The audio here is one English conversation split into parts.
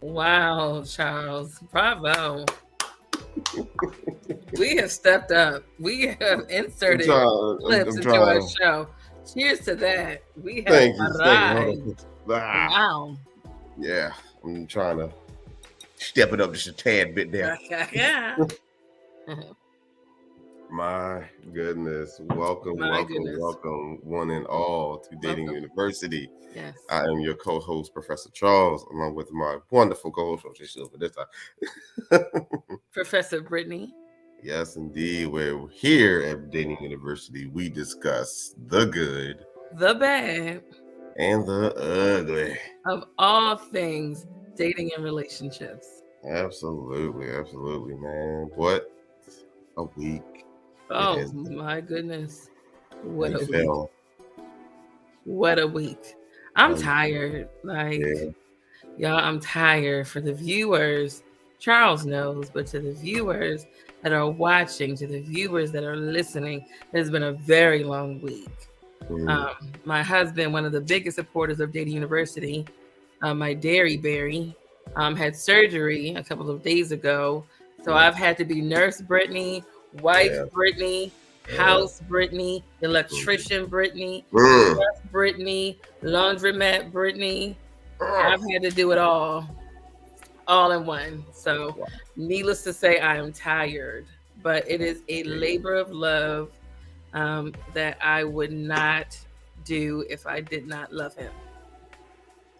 Wow, Charles. Bravo. We have stepped up. We have I'm inserted trying. clips I'm into our trying. show. Cheers to that. We have Thank you. Thank you. Hold arrived. on. Ah, Wow. yeah. I'm trying to step it up just a tad bit there. My goodness. Welcome, My welcome, goodness. welcome, one and all to Dating Welcome. University. Yes. I am your co-host, Professor Charles, along with my wonderful co-host, she's over this time. Professor Brittany. Yes, indeed. We're here at Dating University. We discuss the good, The bad and the ugly. of all things dating and relationships. Absolutely, absolutely, man. What a week it Oh has been. my goodness. How What you a week. feel? What a week. I'm How you feel? tired. Like, Yeah. y'all, I'm tired. For the viewers, Charles knows, but to the viewers that are watching, to the viewers that are listening, it's been a very long week. Mm, My husband, one of the biggest supporters of Data University, my dairy berry, had surgery a couple of days ago. So yeah. I've had to be nurse Brittany, wife Yeah. Brittany, Yeah. house Brittany, electrician Brittany, Mm, chef Brittany, laundromat Brittany. mm. I've had to do it all in one. So, Wow. needless to say, I am tired, but it is a labor of love that I would not do if I did not love him.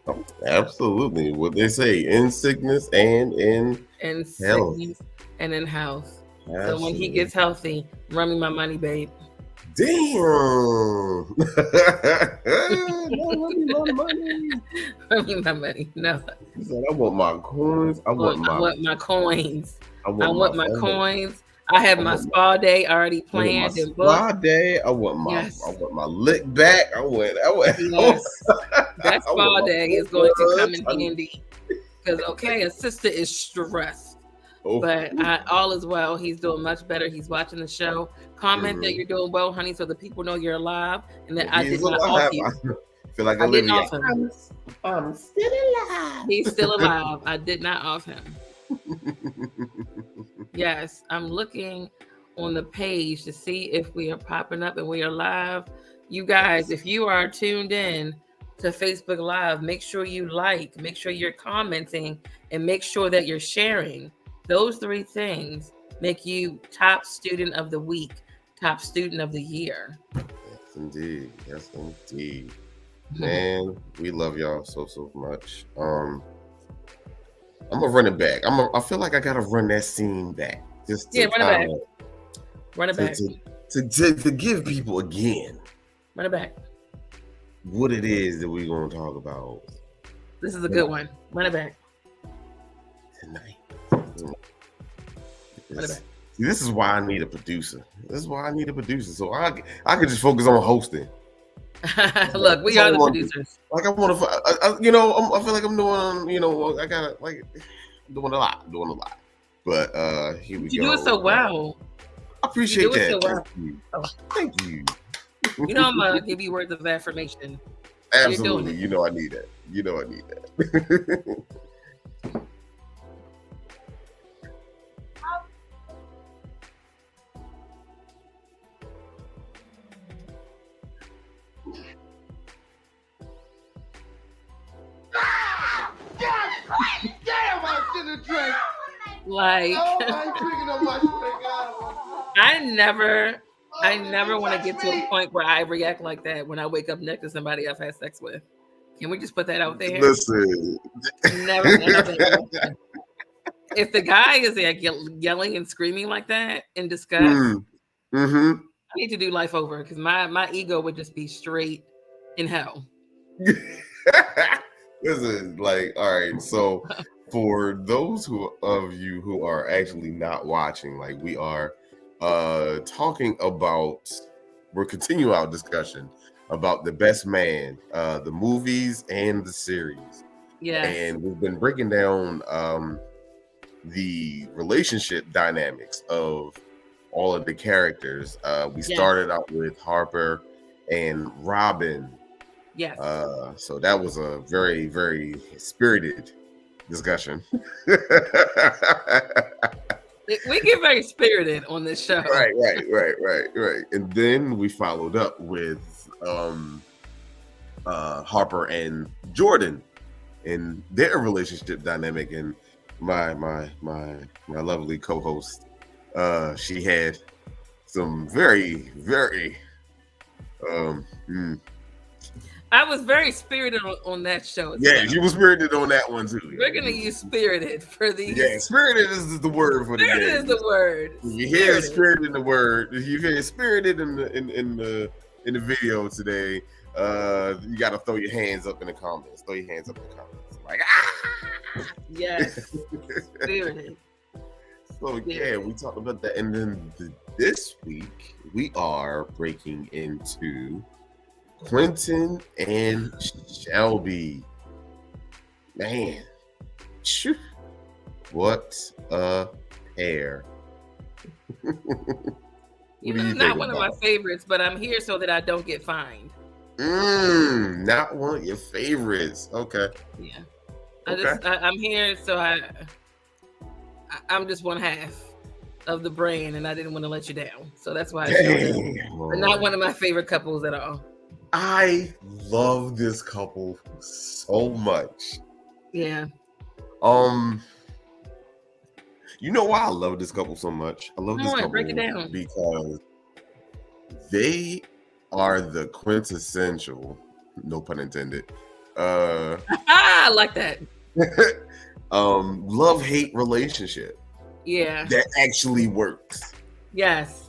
Oh, absolutely. What they say in sickness and in In health. sickness and in health. So when he Absolutely. gets healthy, run me my money, babe. Damn. No, give me my money. Run me my money. No. He said, I want my coins. I Look, want I my want my coins. I I want my want my phone. coins. I have I my want spa day already I want my planned and booked. spa day. I Yes. want my lick back. Yes. That I want spa my day is going to come foot in rubs. handy because, okay, a sister is stressed, Oh, but all is well. He's doing much better. He's watching the show. Comment that mm-hmm. you're doing well, honey, so the people know you're alive and that I He's did not off alive. you. I feel like I didn't Olivia. off him. I'm still alive. He's still alive. I did not off him. Yes, I'm looking on the page to see if we are popping up and we are live. You guys, if you are tuned in to Facebook Live, make sure you like, make sure you're commenting, and make sure that you're sharing. Those three things make you top student of the week, top student of the year. Yes, indeed. Yes, indeed. Man, we love y'all so much. I'm gonna run it back. I feel like I gotta run that scene back just Yeah, to run it kind back. of Run it to, back. to give people again Run it back. what it is that we're gonna talk about This is a good one. Run it back. tonight. Run it back. See, this is why I need a producer. This is why I need a producer, so I can just focus on hosting. Look, we are the producers. Like I want to, I feel like I'm doing, I gotta like doing a lot, But here we You go. do it so well. I appreciate You do it that. so well. Thank you. You know I'm gonna give you words of affirmation. Absolutely. You know I need that. Damn, I should have drank. Like, Oh, I ain't drinking no much. I never want to get to a point where I react like that when I wake up next to somebody I've had sex with. Can we just put that out there? Listen. Never. If the guy is like yelling and screaming like that in disgust, Mm-hmm. I need to do life over because my ego would just be straight in hell. Listen, like, all right, so for those of you who are actually not watching, like we are talking about, we're continuing our discussion about The Best Man, the movies and the series. Yes. And we've been breaking down the relationship dynamics of all of the characters. We started out with Harper and Robin. Yes. So that was a very, very spirited discussion. We get very spirited on this show. Right. And then we followed up with Harper and Jordan and their relationship dynamic. And my lovely co-host, she had some very I was very spirited on that show. Yeah, she was spirited on that one too. We're gonna use spirited for these. Yeah, spirited is the word for the day. Spirited is the word. You hear spirited in the word. You hear spirited in the video today. You gotta throw your hands up in the comments. Throw your hands up in the comments. Like Yes. Spirited. So yeah, we talked about that, and then this week we are breaking into Quentin and Shelby. Man, what a pair. Not one of my favorites, but I'm here so that I don't get fined. Not one of your favorites. Okay. Yeah. I'm here so I'm just one half of the brain, and I didn't want to let you down. So that's why they're not one of my favorite couples at all. I love this couple so much. Yeah. You know why I love this couple so much? I love this couple break it down. Because they are the quintessential, no pun intended. I like that. Love-hate relationship. Yeah. That actually works. Yes.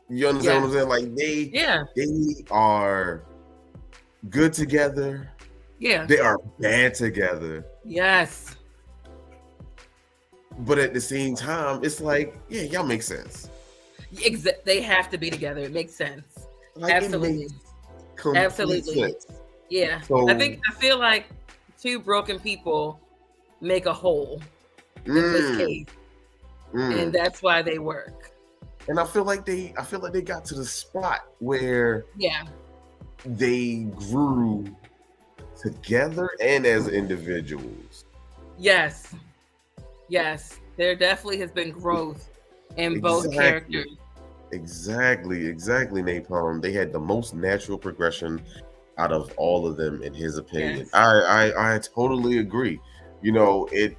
You understand what I'm saying? Like they are good together. Yeah. They are bad together. Yes. But at the same time, it's like, yeah, y'all make sense. They have to be together. It makes sense. Like, absolutely. Absolutely. Sense. Yeah. So, I feel like two broken people make a whole in this case. And that's why they work. And I feel like they got to the spot where they grew together and as individuals. Yes. There definitely has been growth in both characters. Exactly, Napalm. They had the most natural progression out of all of them, in his opinion. Yes. I totally agree. You know, it's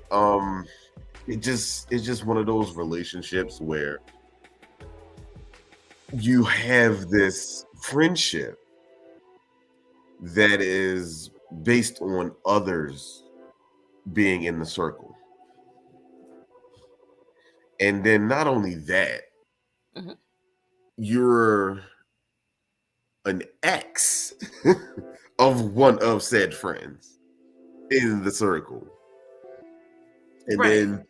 just one of those relationships where you have this friendship that is based on others being in the circle. And then not only that, you're an ex of one of said friends in the circle. And then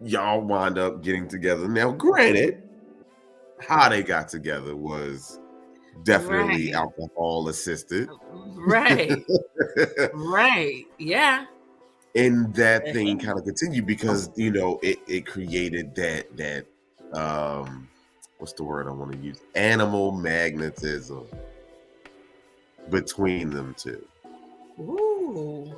y'all wind up getting together. Now, granted, how they got together was definitely alcohol assisted. Right. Yeah. And that thing kind of continued because, you know, it created that what's the word I want to use? Animal magnetism between them two. Ooh.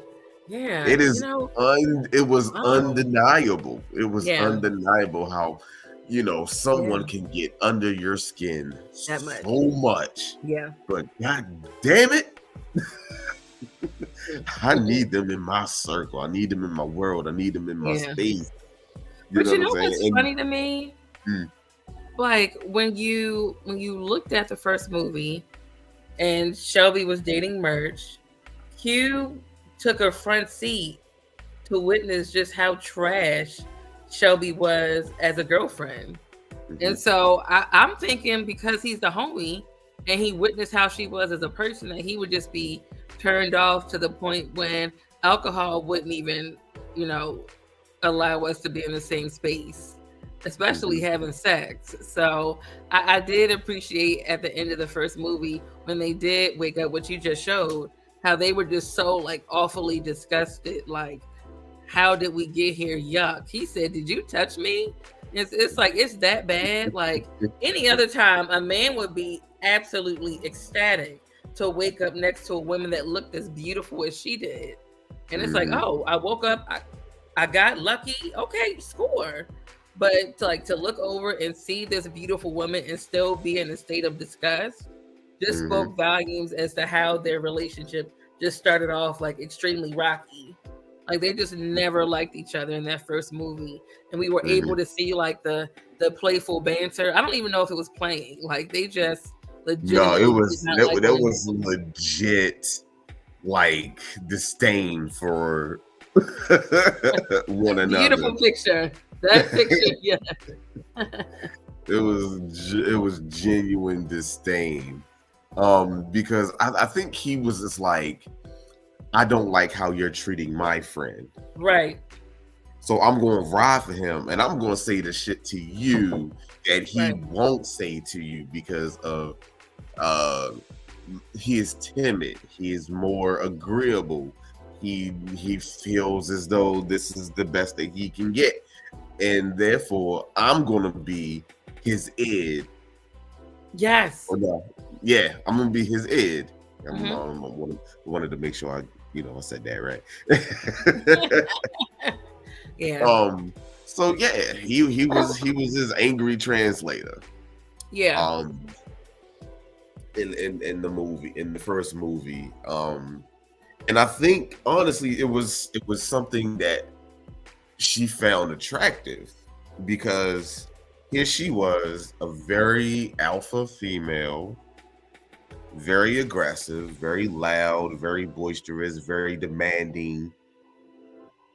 Yeah. It is it was undeniable. It was undeniable how, you know, someone can get under your skin so much. Yeah. But god damn it. I need them in my circle. I need them in my world. I need them in my space. You know what's funny to me? Like when you looked at the first movie and Shelby was dating Merch, Q took a front seat to witness just how trash Shelby was as a girlfriend. And so I'm thinking because he's the homie and he witnessed how she was as a person, that he would just be turned off to the point when alcohol wouldn't even, you know, allow us to be in the same space, especially having sex. So I did appreciate at the end of the first movie when they did wake up, what you just showed, how they were just so like awfully disgusted. Like, how did we get here? Yuck. He said, did you touch me? It's like, it's that bad. Like any other time, a man would be absolutely ecstatic to wake up next to a woman that looked as beautiful as she did. And it's like, oh, I woke up, I got lucky. Okay, score. But to look over and see this beautiful woman and still be in a state of disgust just spoke volumes as to how their relationship just started off like extremely rocky. Like they just never liked each other in that first movie, and we were able to see like the playful banter. I don't even know if it was playing. Like they just No, it legitimately did was not like that one was another. legit like disdain for one Beautiful another. picture. That picture, yeah. It was genuine disdain. Because I think he was just like, I don't like how you're treating my friend. Right. So I'm going to ride for him, and I'm going to say the shit to you that he Right. won't say to you because of he is timid. He is more agreeable. He feels as though this is the best that he can get, and therefore I'm going to be his id. Yes. Or no, yeah, I'm going to be his id. I Mm-hmm. wanted to make sure I said that right. Yeah. So yeah, he was his angry translator. Yeah. Um in the movie, in the first movie. And I think honestly it was something that she found attractive, because here she was, a very alpha female, very aggressive, very loud, very boisterous, very demanding.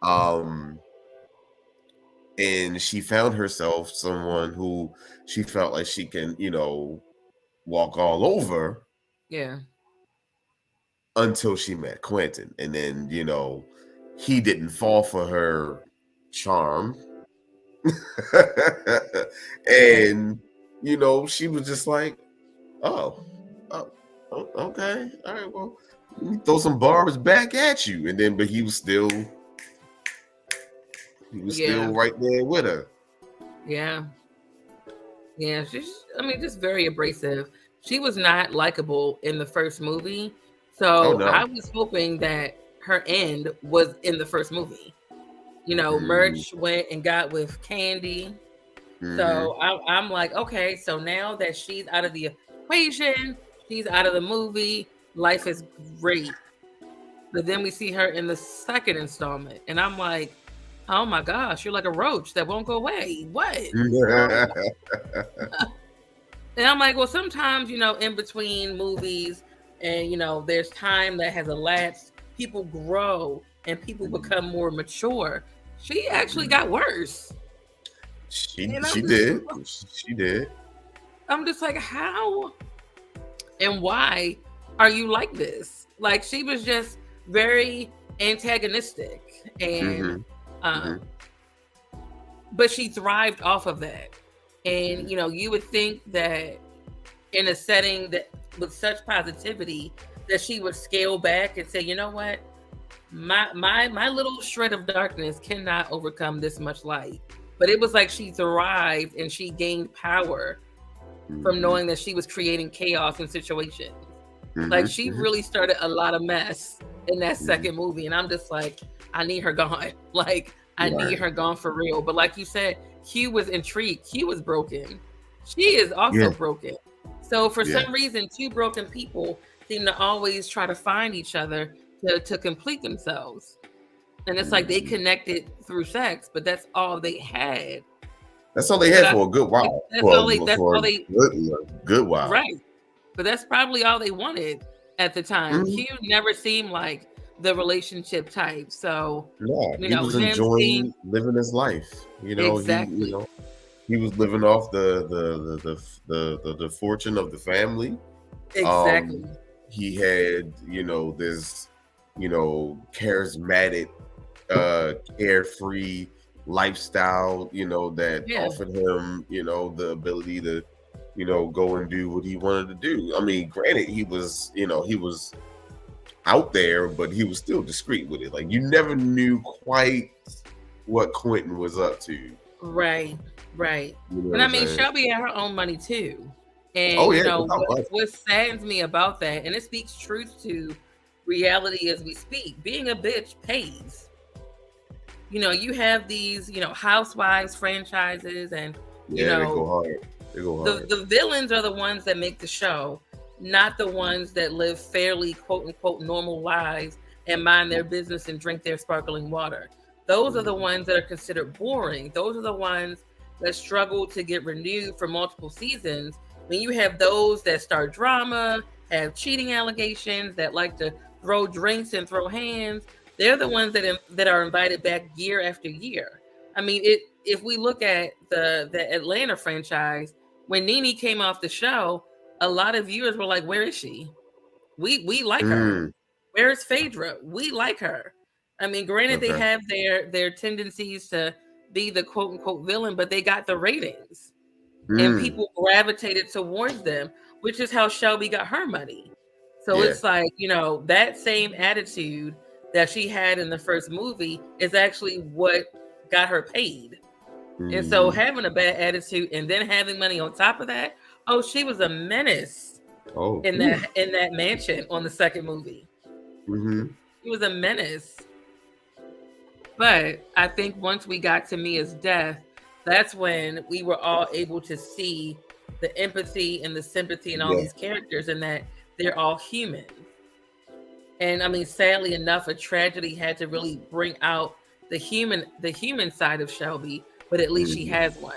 Um and she found herself someone who she felt like she can, walk all over, Yeah. until she met Quentin. And then, he didn't fall for her charm. And, she was just like, oh, oh, okay. All right, well, let me throw some barbs back at you. And then, but he was still Yeah. right there with her. Yeah. Yeah. I mean, just very abrasive. She was not likable in the first movie. Oh, So I no. was hoping that her end was in the first movie. Mm-hmm. Merch went and got with Candy. Mm-hmm. So I'm like, okay, so now that she's out of the equation, she's out of the movie, life is great. But then we see her in the second installment, and I'm like, oh my gosh, you're like a roach that won't go away. What? And I'm like, well, sometimes, in between movies and, there's time that has elapsed, people grow and people become more mature. She actually got worse. And She did. She did. I'm just like, how and why are you like this? Like she was just very antagonistic and Mm-hmm. um Mm-hmm. but she thrived off of that. And you would think that in a setting that with such positivity that she would scale back and say, you know what? My little shred of darkness cannot overcome this much light. But it was like she thrived and she gained power from Mm-hmm. knowing that she was creating chaos in situations. Like Mm-hmm. she Mm-hmm. really started a lot of mess in that Mm-hmm. second movie. And I'm just like, I need her gone. Like I need Right. her gone for real. But like you said, Q was intrigued. Q was broken. She is Yeah. also broken. So for Yeah. some reason, two broken people seem to always try to find each other to complete themselves. And it's like they Mhm. connected through sex, but that's all they had. That's all they But had I for a good think while. that's For all a they good while. right. But that's probably all they wanted at the time. Mhm. Q never seemed like the relationship type. So, Yeah, he was him seeing enjoying living his life. exactly, He was living off the fortune of the family. exactly. Um, he had, this, charismatic, carefree lifestyle, that Yeah, offered him, the ability to, go and do what he wanted to do. I mean, granted, he was out there, but he was still discreet with it. Like you never knew quite what Quentin was up to. You right, right. know what And I I'm mean, saying? Shelby had her own money too. Oh And yeah, without what question. what saddens me about that, and it speaks truth to, reality as we speak. Being a bitch pays. You have these, housewives franchises, and Yeah, they go hard. They go hard. the villains are the ones that make the show, not the ones that live fairly quote unquote normal lives and mind their business and drink their sparkling water. Those are the ones that are considered boring. Those are the ones that struggle to get renewed for multiple seasons. When you have those that start drama, have cheating allegations, that like to throw drinks and throw hands, they're the ones that are invited back year after year. I mean, if we look at the Atlanta franchise, when Nene came off the show, a lot of viewers were like, "Where is she? We like her. Where is Phaedra? We like her." I mean, granted, they have their tendencies to be the quote unquote villain, but they got the ratings, and people gravitated towards them, which is how Shelby got her money. So it's like, that same attitude that she had in the first movie is actually what got her paid. And so having a bad attitude and then having money on top of that, she was a menace in that mansion on the second movie. She was a menace. But I think once we got to Mia's death, that's when we were all able to see the empathy and the sympathy in all these characters, and that they're all human. And I mean, sadly enough, a tragedy had to really bring out the human side of Shelby, but at least she has one.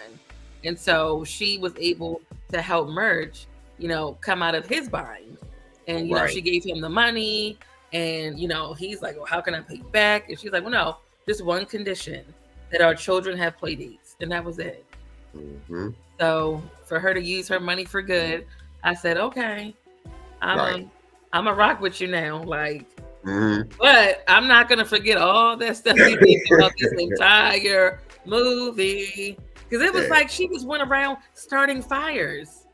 And so she was able to help Merch, come out of his bind. And, she gave him the money, and, he's like, well, how can I pay you back? And she's like, well, no, just one condition, that our children have play dates. And that was it. So for her to use her money for good, I said, okay, I'm a rock with you now. Like, but I'm not going to forget all that stuff you did about this entire movie. Because it was like she just went around starting fires.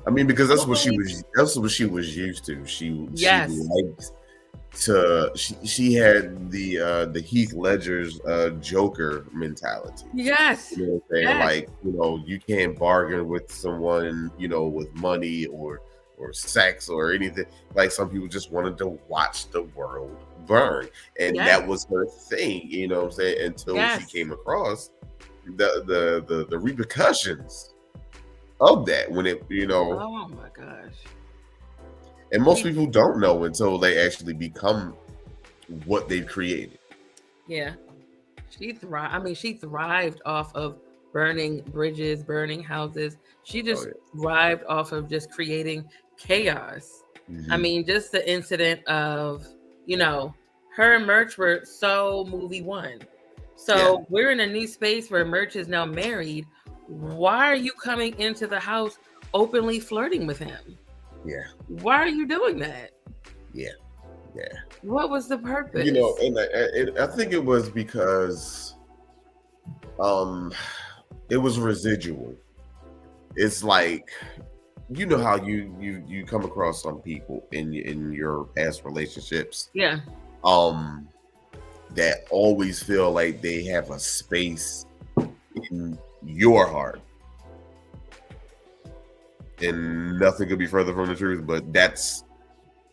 I mean, because that's what she was. That's what she was used to. She liked to. She had the Heath Ledger's Joker mentality. Yes. You know what I'm saying? Like, you can't bargain with someone, with money or sex or anything. Like, some people just wanted to watch the world burn, and that was her thing. You know what I'm saying? Until she came across the repercussions of that, when it, oh my gosh. And most people don't know until they actually become what they've created. Yeah. She thrived off of burning bridges, burning houses. She just thrived off of just creating chaos. I mean, just the incident of, her and Merch were so movie one. So we're in a new space where Merch is now married. Why are you coming into the house openly flirting with him? Yeah. Why are you doing that? Yeah. What was the purpose? And I think it was because it was residual. It's like, how you come across some people in your past relationships. Yeah. That always feel like they have a space in your heart. And nothing could be further from the truth, but that's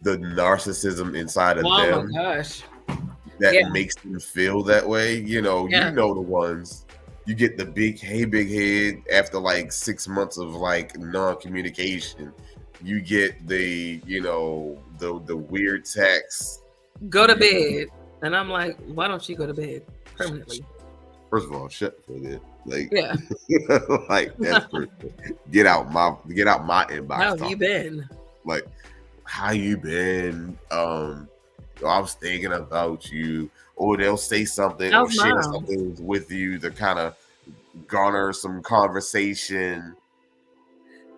the narcissism inside of them. Oh my gosh. That makes them feel that way. You know the ones. You get the big head after like 6 months of like non-communication. You get the weird text. Go to bed. And I'm like, why don't you go to bed permanently? First of all, shut for that. Like, yeah. That's get out my inbox. How have you been? Like, how you been? I was thinking about you. Or they'll say something or share something with you to kind of garner some conversation.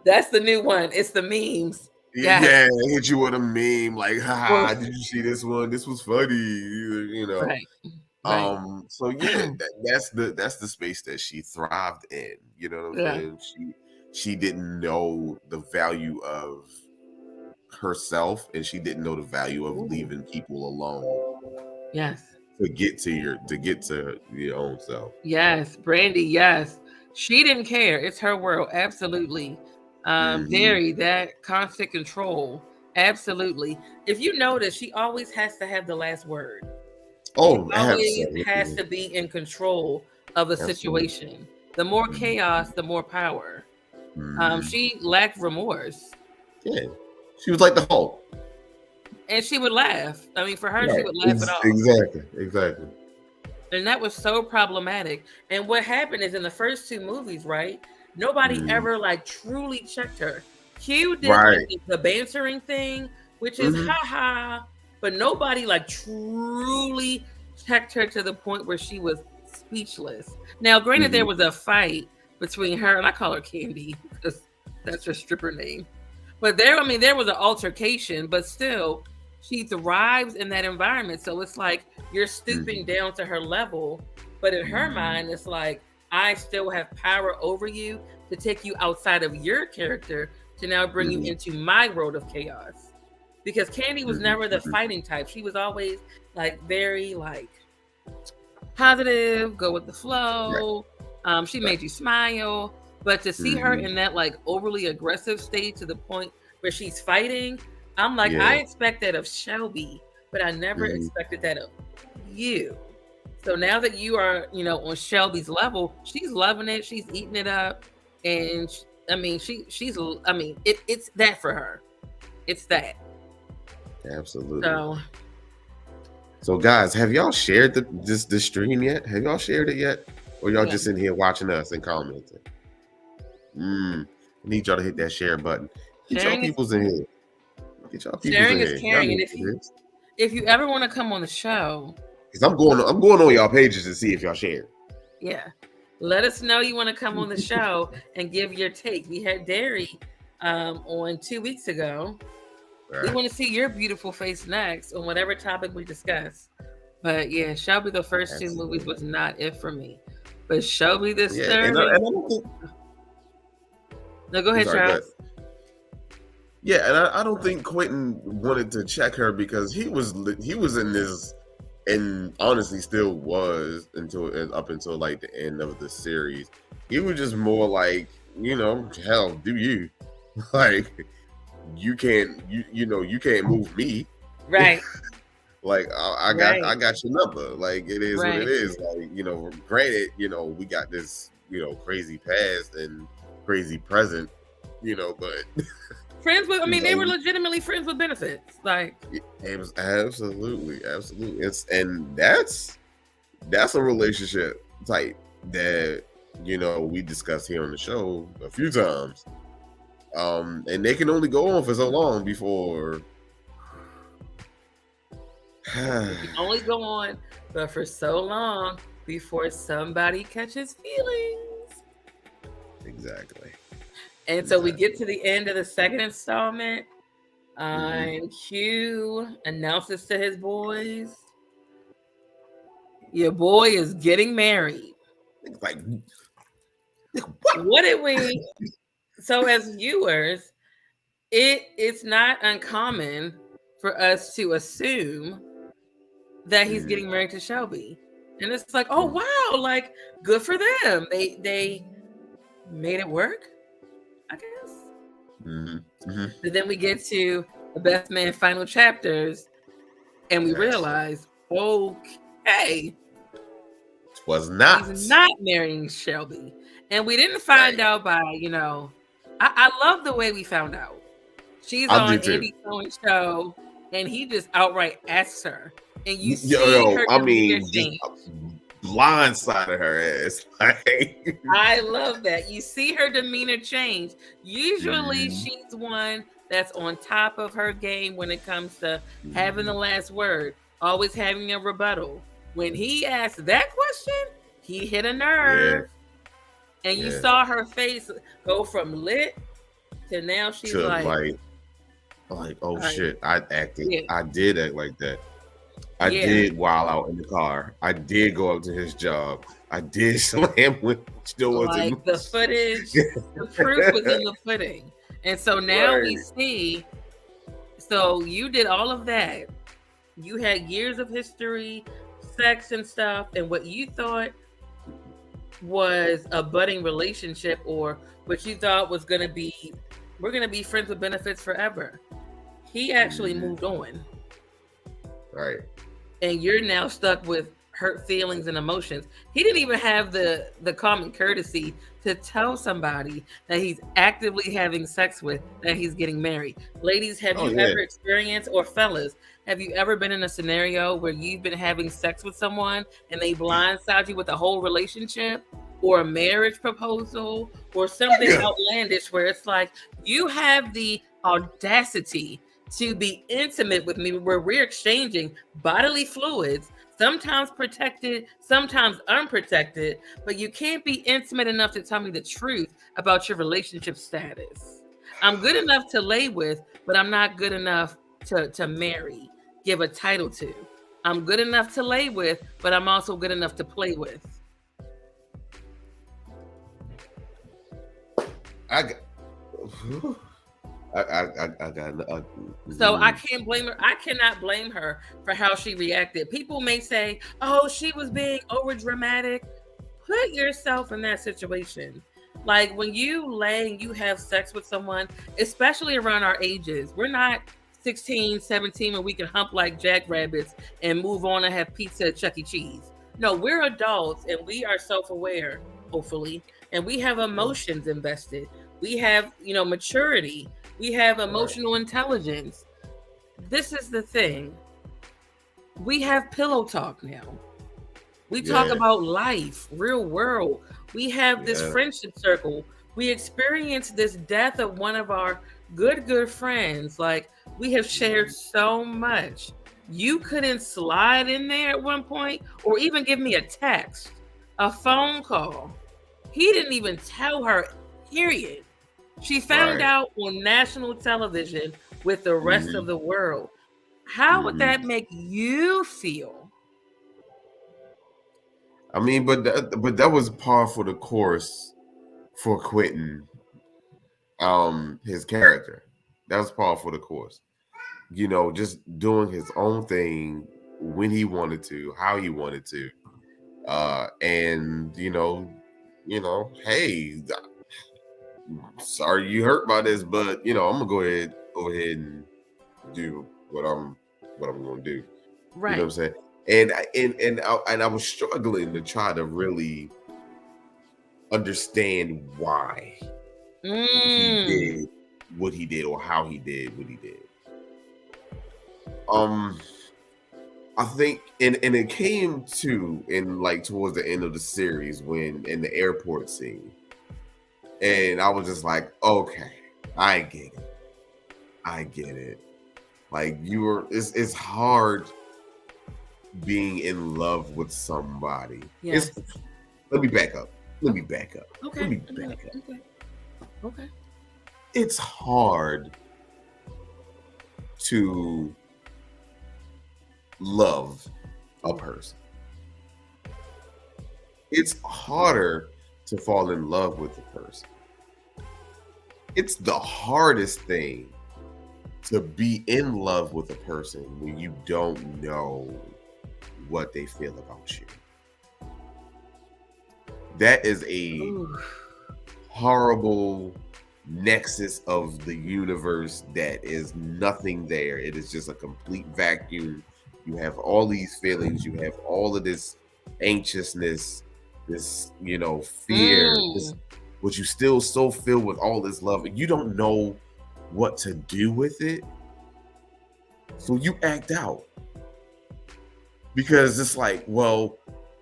That's the new one. It's the memes. Yeah, hit you with a meme like, "Ha, did you see this one? This was funny." Right. So that's the space that she thrived in. You know what I'm saying? She didn't know the value of herself, and she didn't know the value of leaving people alone. Yes. To get to your own self. Yes, Brandy. Yes, she didn't care. It's her world. Absolutely. Very that constant control Absolutely. If you notice, she always has to have the last word. She Oh, always has absolutely. to be in control of the Absolutely. situation. The more Mhm. chaos, the more power. Mhm. She lacked remorse, Yeah. She was like the Hulk. and she would laugh. I mean, for her, she Right. would laugh it off, Exactly. Exactly. and that was so problematic. And what happened is in the first two movies, right? Nobody Mhm. ever like truly checked her. Q did like Right. the bantering thing, which is Hmm. ha ha, but nobody like truly checked her to the point where she was speechless. Now, granted, there Hmm. was a fight between her and I call her Candy because that's her stripper name. But there, I mean, there was an altercation, but still, she thrives in that environment. So it's like you're stooping Hmm. down to her level, but in her Hmm. mind, it's like I still have power over you to take you outside of your character to now bring you Hmm. into my world of chaos. Because Candy was Hmm. never the Hmm. fighting type. She was always like very like positive, go with the Right. flow. She Right. made you smile. But to see her Hmm. in that like overly aggressive state to the point where she's fighting, I'm like, I Yeah. expect that of Shelby, but I never Hmm. expected that of you. So now that you are, on Shelby's level, she's loving it. She's eating it up, and I mean, she's. I mean, it's that for her. It's that. Absolutely. So So, guys, have y'all shared this stream yet? Have y'all shared it yet, or y'all yeah, just in here watching us and commenting? I need y'all to hit that share button. Get y'all sharing is peoples in here. Get y'all peoples in sharing is here. Y'all caring, know and what it is. if you ever want to come on the show, Cause I'm going on y'all pages to see if y'all shared. yeah, let us know you want to come on the show and give your take. We had Derry on 2 weeks ago. All We right. want to see your beautiful face next on whatever topic we discuss. But yeah, Shelby, the first two movies Absolutely. was not it for me. But Shelby this Yeah, third, and I don't think. no, go I'm ahead, sorry. Go ahead. Charles. Yeah, and I don't think Quentin wanted to check her because he was in this, and honestly still was up until like the end of the series. He was just more like, hell, do you like you can't move me. Right, Like I right, got your number. Like it is what it right. is. Like granted, we got this crazy past and crazy present, but Friends with, I mean, they were like legitimately friends with benefits. Like, it was absolutely. That's a relationship type that we discussed here on the show a few times. And they can only go on for so long before they can only go on, but for so long before somebody catches feelings. exactly. And so we get to the end of the second installment. Hmm. And Q announces to his boys, your boy is getting married. Like What did we? So, as viewers, it's not uncommon for us to assume that he's Mhm, getting married to Shelby. And it's like, oh mhm, wow, like good for them. They made it work, I guess. mhm, mhm. But then we get to the best man final chapters and we Yes, realize, okay, was he's not not marrying Shelby. And we didn't find right. out by, I love the way we found out. She's I on do too. Andy Cohen's show and he just outright asks her. And you Yo, see yo, her I demeanor mean, just change. blindsided her ass. Like, I love that. You see her demeanor change. Usually mhm, she's one that's on top of her game when it comes to having the mhm. last word, always having a rebuttal. When he asked that question, he hit a Yeah, nerve. And you yeah. saw her face go from lit to now she's To like, oh all right, shit, yeah, I did act like that. I yeah. did while out in the car. I did go up to his job. I did slam with doors Like and the footage, the proof was in the pudding. And so now we right. see, so you did all of that. You had years of history, sex and stuff, and what you thought was a budding relationship or what you thought was going to be, we're going to be friends with benefits forever. He actually moved on. Right. And you're now stuck with hurt feelings and emotions. He didn't even have the common courtesy to tell somebody that he's actively having sex with that he's getting married. Ladies, have you ever experienced, or fellas, have you ever been in a scenario where you've been having sex with someone and they blindside you with a whole relationship or a marriage proposal or something outlandish where it's like, you have the audacity to be intimate with me, where we're exchanging bodily fluids, sometimes protected, sometimes unprotected, but you can't be intimate enough to tell me the truth about your relationship status. I'm good enough to lay with, but I'm not good enough to marry, give a title to. I'm good enough to lay with, but I'm also good enough to play with. I got. So I can't blame her. I cannot blame her for how she reacted. People may say, "Oh, she was being over dramatic." Put yourself in that situation. Like when you lay and you have sex with someone, especially around our ages, we're not 16, 17 when we can hump like jackrabbits and move on and have pizza at Chuck E. Cheese. No, we're adults and we are self-aware, hopefully, and we have emotions invested. We have, maturity. We have emotional intelligence. This is the thing. We have pillow talk now. We talk about life, real world. We have this friendship circle. We experienced this death of one of our good friends. Like, we have shared so much. You couldn't slide in there at one point or even give me a text, a phone call. He didn't even tell her, period. She found out on national television with the rest of the world. How would that make you feel? I mean, but that was par for the course for Quentin. His character, that was par for the course. Just doing his own thing when he wanted to, how he wanted to, and hey, sorry you hurt by this, but I'm gonna go ahead and do what I'm gonna do. Right. You know what I'm saying? And I was struggling to try to really understand why he did what he did or how he did what he did. I think and it came to towards the end of the series when in the airport scene. And I was just like, okay, I get it. Like it's hard being in love with somebody. Yes. Let me back up. Okay. Okay. It's hard to love a person. It's harder to fall in love with a person. It's the hardest thing to be in love with a person when you don't know what they feel about you. That is a horrible nexus of the universe that is nothing there. It is just a complete vacuum. You have all these feelings. You have all of this anxiousness, this, fear, but you still so filled with all this love. And you don't know what to do with it. So you act out. Because it's like, well,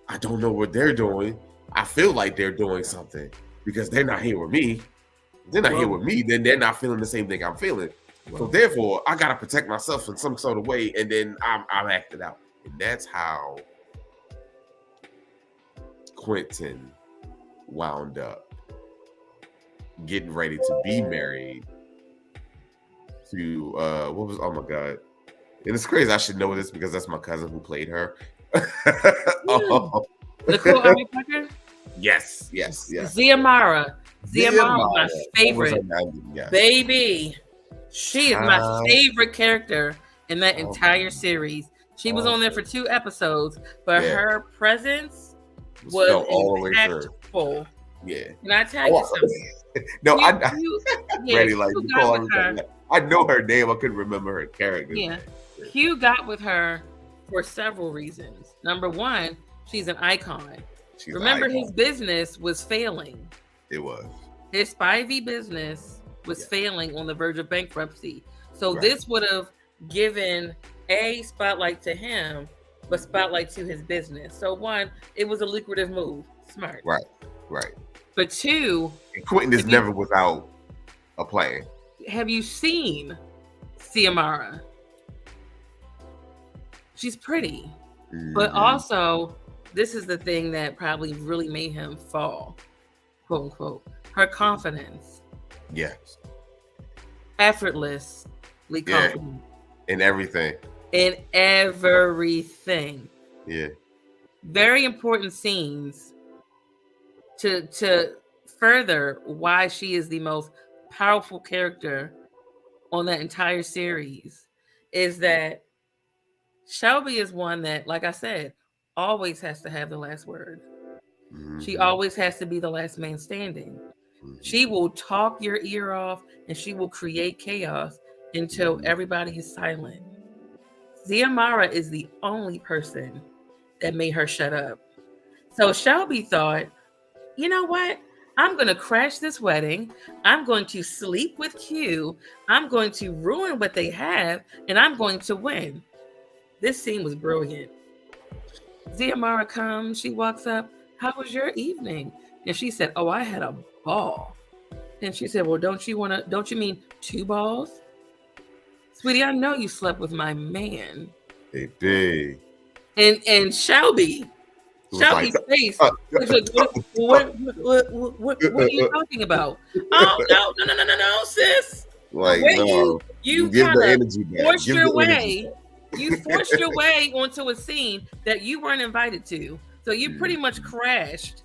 I don't know what they're doing. I feel like they're doing something because they're not here with me. If they're not here with me, then they're not feeling the same thing I'm feeling. So therefore, I gotta protect myself in some sort of way, and then I'm acting out. And that's how Quentin wound up getting ready to be married to oh my god. And it's crazy. I should know this because that's my cousin who played her. Nicole Army-Tucker? Yes. Ziamara. Ziamara, my favorite. Baby. She is my favorite character in that entire series. She was on there for 2 episodes, but her presence was impactful. Yeah. Can I tell you something? No, ready like Nicole. I know her name. I couldn't remember her character. Yeah. Q got with her for several reasons. Number one, she's an icon. Remember, his business was failing. It was. His Spivey business was failing on the verge of bankruptcy. So this would have given a spotlight to him, but spotlight to his business. So one, it was a lucrative move. Smart. Right. But two, and Quentin is never without a plan. Have you seen Xiomara? She's pretty. But also, this is the thing that probably really made him fall, quote unquote. Her confidence. Yes. Effortlessly confident. In everything. In everything. Yeah. Very important scenes to further why she is the most powerful character on that entire series is that Shelby is one that, like I said, always has to have the last word. She always has to be the last man standing. She will talk your ear off and she will create chaos until everybody is silent. Xiomara is the only person that made her shut up. So Shelby thought, you know what? I'm going to crash this wedding. I'm going to sleep with Q. I'm going to ruin what they have, and I'm going to win. This scene was brilliant. Xiomara comes, she walks up. How was your evening? And she said, oh, I had a ball. And she said, well, don't you mean 2 balls? Sweetie, I know you slept with my man. Hey, big. And Shelby's face was like, what are you talking about? Oh, no, sis. Like, you kind of forced your way. You forced your way onto a scene that you weren't invited to. So you pretty much crashed.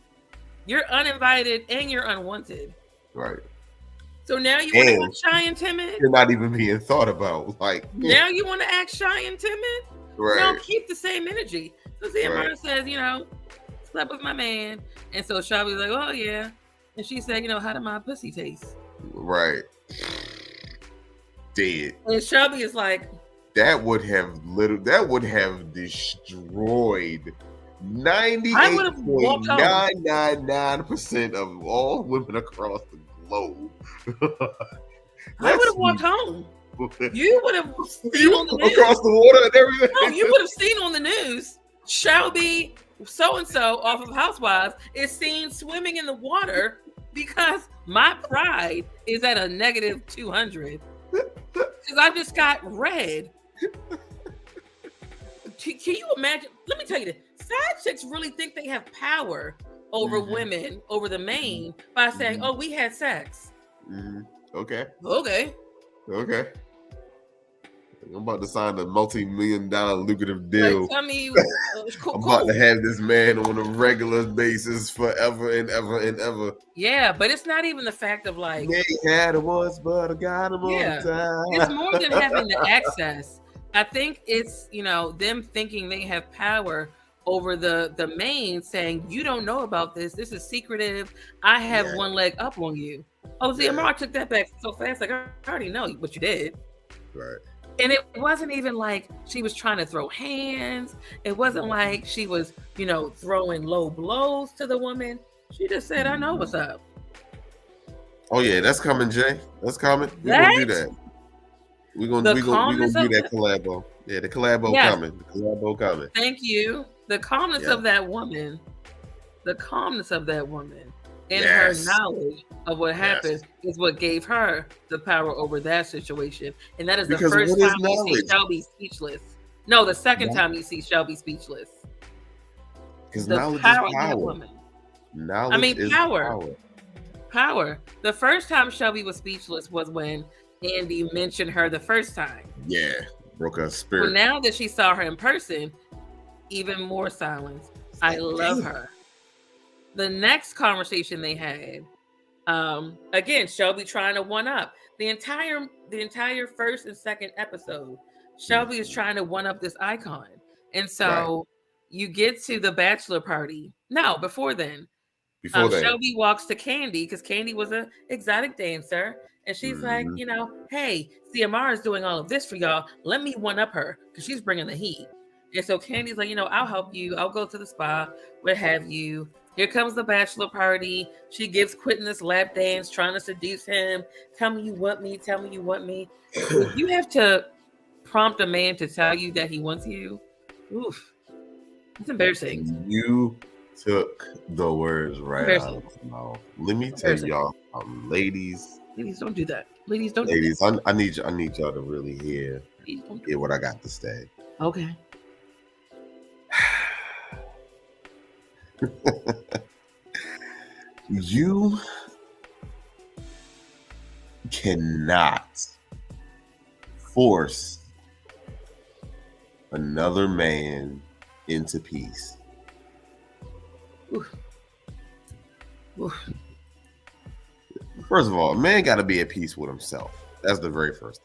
You're uninvited and you're unwanted. Right. So now you want to act shy and timid? You're not even being thought about. Like now you want to act shy and timid? Right. No, keep the same energy. So Xiomara says, slept with my man. And so Shelby's like, oh yeah. And she said, how did my pussy taste? Right. Dead. And Shelby is like, that would have destroyed 98.999% of all women across the globe. I would have walked home. You would have seen on the news. Across the water and everything. No, you would have seen on the news. Shelby so-and-so off of Housewives is seen swimming in the water because my pride is at a negative 200. Because I just got red. Can you imagine? Let me tell you this. Side chicks really think they have power over women, over the main, by saying, oh, we had sex. Okay. I'm about to sign a multi-million-dollar lucrative deal. Like, tell me, I'm about to have this man on a regular basis forever and ever and ever. Yeah, but it's not even the fact of like, yeah, he had it once, but I got him all the time. It's more than having the access. I think it's, them thinking they have power over the main, saying, you don't know about this. This is secretive. I have one leg up on you. Oh, Xiomara took that back so fast. Like, I already know what you did. Right. And it wasn't even like she was trying to throw hands. It wasn't like she was, throwing low blows to the woman. She just said, I know what's up. Oh, yeah, that's coming, Jay. That's coming. We're going to do that. We're going to do that collabo. Yeah, the collabo coming. The collabo coming. Thank you. The calmness of that woman. The calmness of that woman. And her knowledge of what happened is what gave her the power over that situation. And that is the first time you see Shelby speechless. No, the second time you see Shelby speechless. Because knowledge is power. Knowledge is power. Power. The first time Shelby was speechless was when Andy mentioned her the first time. Yeah, broke her spirit. But now that she saw her in person, even more silence. I love her. The next conversation they had, again, Shelby trying to one up the entire first and second episode. Shelby is trying to one up this icon, and so you get to the bachelor party. No, before then, Shelby walks to Candy because Candy was an exotic dancer, And she's like, hey, see, Amara's doing all of this for y'all. Let me one up her because she's bringing the heat. And so Candy's like, I'll help you. I'll go to the spa, what have you. Here comes the bachelor party. She gives Quentin this lap dance, trying to seduce him. Tell me you want me. Tell me you want me. If you have to prompt a man to tell you that he wants you, oof, it's embarrassing. You took the words right out of my mouth. Let me tell y'all, ladies. Ladies, don't do that. Ladies, don't. Ladies, do that. I need y'all to really hear what I got to say. Okay. You cannot force another man into peace. Oof. Oof. First of all, a man got to be at peace with himself. That's the very first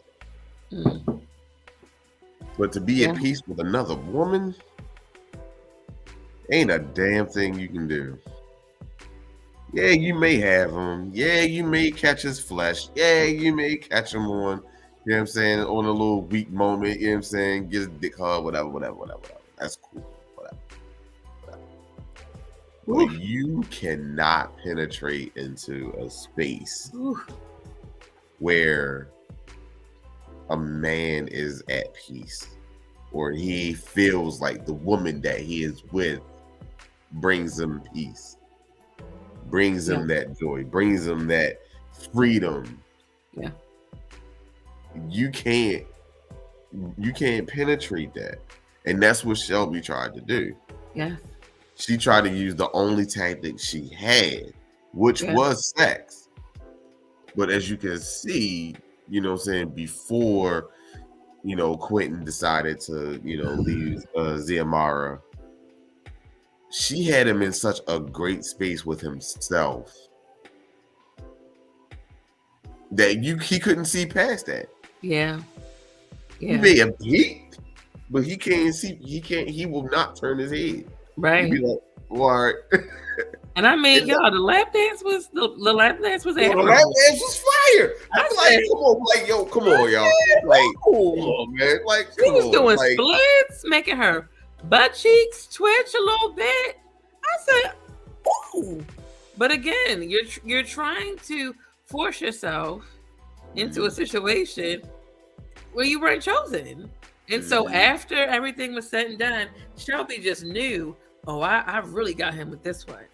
thing. But to be at peace with another woman, ain't a damn thing you can do. Yeah, you may have him. Yeah, you may catch his flesh. Yeah, you may catch him on, you know what I'm saying, on a little weak moment, you know what I'm saying, get his dick hard, whatever. That's cool. Whatever. But you cannot penetrate into a space where a man is at peace or he feels like the woman that he is with brings him peace, brings him that joy, brings him that freedom. Yeah. You can't penetrate that. And that's what Shelby tried to do. Yeah. She tried to use the only tactic she had, which was sex. But as you can see, you know what I'm saying, before, Quentin decided to, leave Ziamara, she had him in such a great space with himself that he couldn't see past that. Yeah. He may have peeked, but he will not turn his head. Right. He'd be like, what? And I mean, y'all, the lap dance was admirable. The lap dance was fire. I'm like, come on, y'all. Like, come on, man. Like, he was doing splits, making her butt cheeks twitch a little bit. I said, ooh. But again, you're trying to force yourself into a situation where you weren't chosen. And so after everything was said and done, Shelby just knew, I really got him with this one.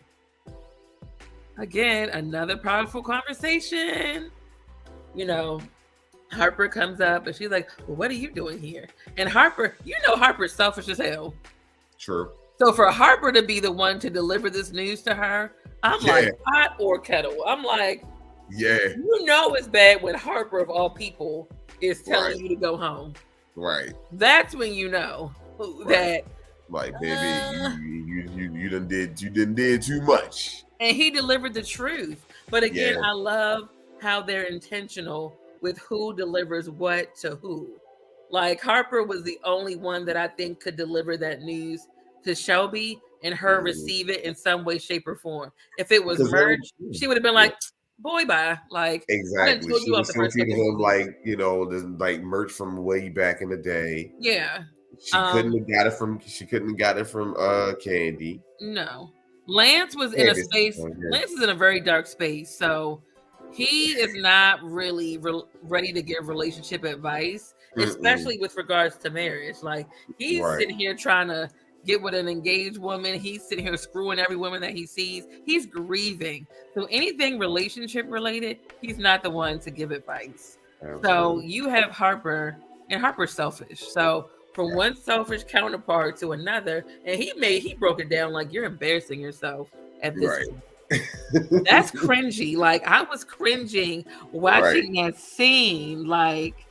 Again, another powerful conversation. Harper comes up and she's like, well, what are you doing here? And Harper, Harper's selfish as hell. True. So for Harper to be the one to deliver this news to her, I'm like, hot or kettle. I'm like, it's bad when Harper of all people is telling you to go home. Right. That's when you know that, like, baby, you done did too much. And he delivered the truth. But again, I love how they're intentional with who delivers what to who. Like, Harper was the only one that I think could deliver that news to Shelby and her receive it in some way, shape, or form. If it was merch, she would have been like, boy, bye. Like, exactly. She was treating him like, like merch from way back in the day. Yeah. She couldn't have got it from Candy. No. Lance was in a space. Lance is in a very dark space. So he is not really ready to give relationship advice, especially with regards to marriage. Like, he's sitting here trying to get with an engaged woman. He's sitting here screwing every woman that he sees. He's grieving. So anything relationship related, he's not the one to give advice. Absolutely. So you have Harper, and Harper's selfish. So from one selfish counterpart to another, and he broke it down like, you're embarrassing yourself at this point. That's cringy. Like, I was cringing watching that scene. Like,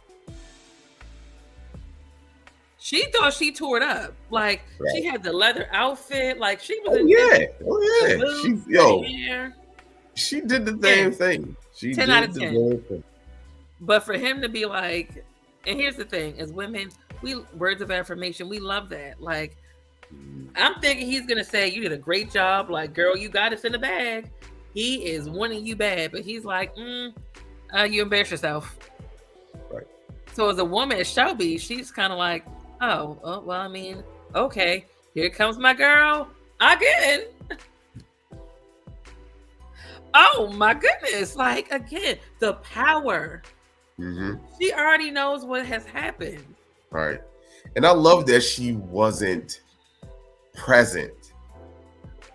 she thought she tore it up. Like, she had the leather outfit. Like, she was she did the damn thing. She 10 out of 10. But for him to be like, and here's the thing, as women, words of affirmation, we love that. Like, I'm thinking he's gonna say, you did a great job. Like, girl, you got us in the bag. He is wanting you bad, but he's like, You embarrass yourself. Right. So as a woman, Shelby, she's kind of like, oh, well, I mean, okay, here comes my girl again. Oh my goodness! Like again, the power. Mm-hmm. She already knows what has happened. Right. And I love that she wasn't present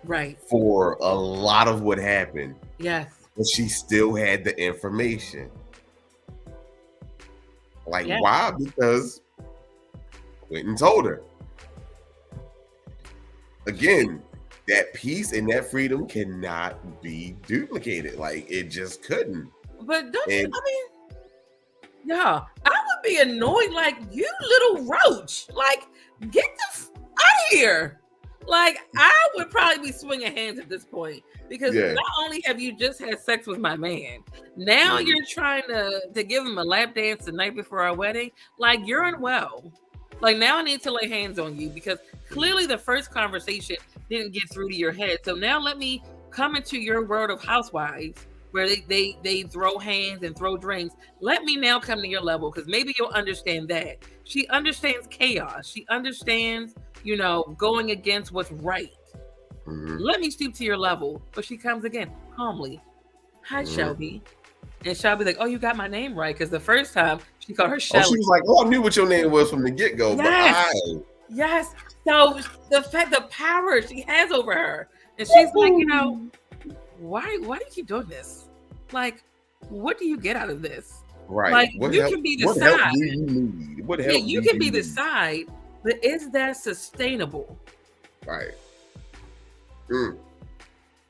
Right. for a lot of what happened, Yes. but she still had the information. Like, Yeah. why? Because Quentin told her. Again, that peace and that freedom cannot be duplicated. Like, it just couldn't. But don't you? And I mean, yeah, I would be annoyed. Like you, little roach. Like get the out of here. Like I would probably be swinging hands at this point because yeah, not only have you just had sex with my man, now Mhm. you're trying to give him a lap dance the night before our wedding. Like you're unwell. Like now I need to lay hands on you because clearly the first conversation didn't get through to your head. So now let me come into your world of housewives where they throw hands and throw drinks. Let me now come to your level because maybe you'll understand that. She understands chaos. She understands, going against what's right. Mhm. Let me stoop to your level. But she comes again calmly. Hi, Mhm. Shelby. And Shelby like, oh, you got my name right. Because the first time she called her Oh, Shelly. she was like, "Oh, I knew what your name was from the get-go." Yes. But Yes. So the power she has over her. And she's like, why do you keep doing this? Like, what do you get out of this? right. Like, What you help? can be the What help side. do you need? What Yeah, help? you do can be the need? side, but is that sustainable? Right. Mm.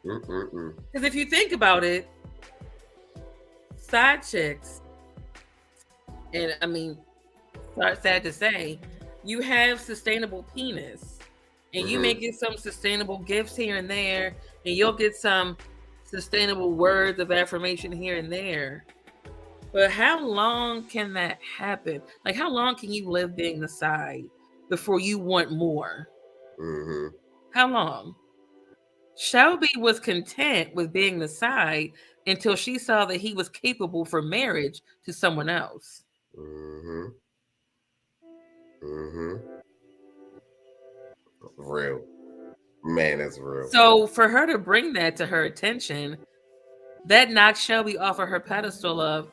Mm-mm-mm. Because if you think about it, side chicks, and I mean, sad to say, you have sustainable penis, and you may Mhm. get some sustainable gifts here and there, and you'll get some sustainable words of affirmation here and there. But how long can that happen? Like, how long can you live being the side before you want more? Mhm. How long? Shelby was content with being the side until she saw that he was capable for marriage to someone else. Mhm. Mhm. Real. Man, that's real. So for her to bring that to her attention, that knocked Shelby off of her pedestal of,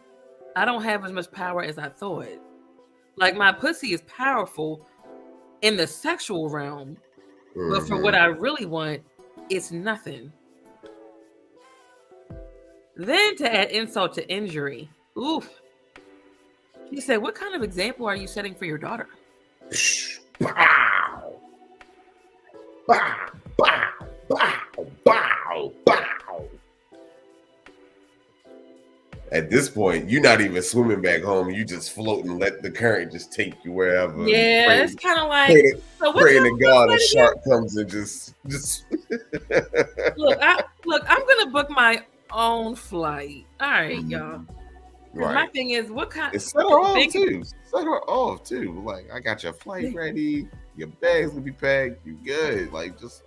I don't have as much power as I thought. Like my pussy is powerful in the sexual realm, but for what Mhm. I really want, it's nothing. Then to add insult to injury, oof. She said, what kind of example are you setting for your daughter? Bow. Bow. Bow. Bow. Bow. Bow. At this point, you're not even swimming back home. You just float and let the current just take you wherever. Yeah, it's kind of like, Pray to, so what praying time to is your God a flight again? shark comes and just. Look, I'm gonna book my own flight. All right, y'all. And my Right. thing is, what kind? And set her off Think, too. Set her off too. Like, I got your flight ready. Your bags will be packed. You good. Like, just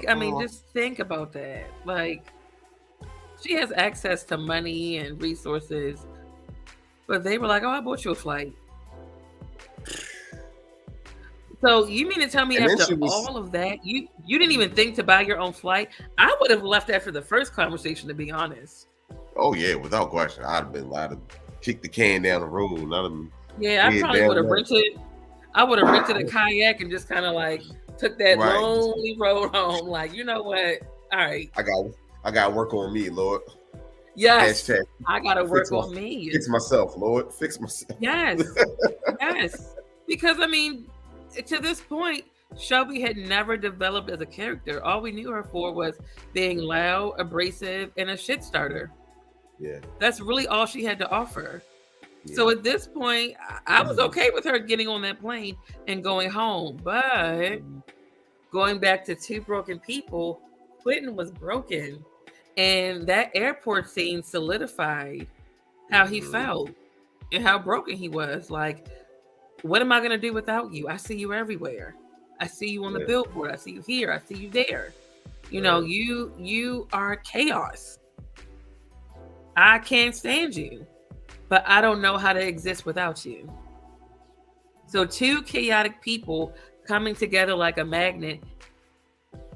I mean, just think about that. Like, she has access to money and resources, but they were like, "Oh, I bought you a flight." So you mean to tell me and then after she was. all of that, you didn't even think to buy your own flight? I would have left after the first conversation, to be honest. Oh yeah, without question. I'd have kicked the can down the road. Yeah, I probably would have rented. I would have rented a kayak and just kind of like took that Right. lonely road home. Like, you know what? All right. I got work on me, Lord. Yes. Hashtag I gotta work fix on me. Fix myself, Lord. Fix myself. Yes. Yes. Because I mean, to this point, Shelby had never developed as a character. All we knew her for was being loud, abrasive, and a shit starter. Yeah. That's really all she had to offer. Yeah. So at this point, I was okay with her getting on that plane and going home. But going back to Two Broken People, Quentin was broken. And that airport scene solidified how he felt and how broken he was. Like, what am I going to do without you? I see you everywhere. I see you on the billboard. I see you here. I see you there. You know, you are chaos. I can't stand you, but I don't know how to exist without you. So two chaotic people coming together like a magnet.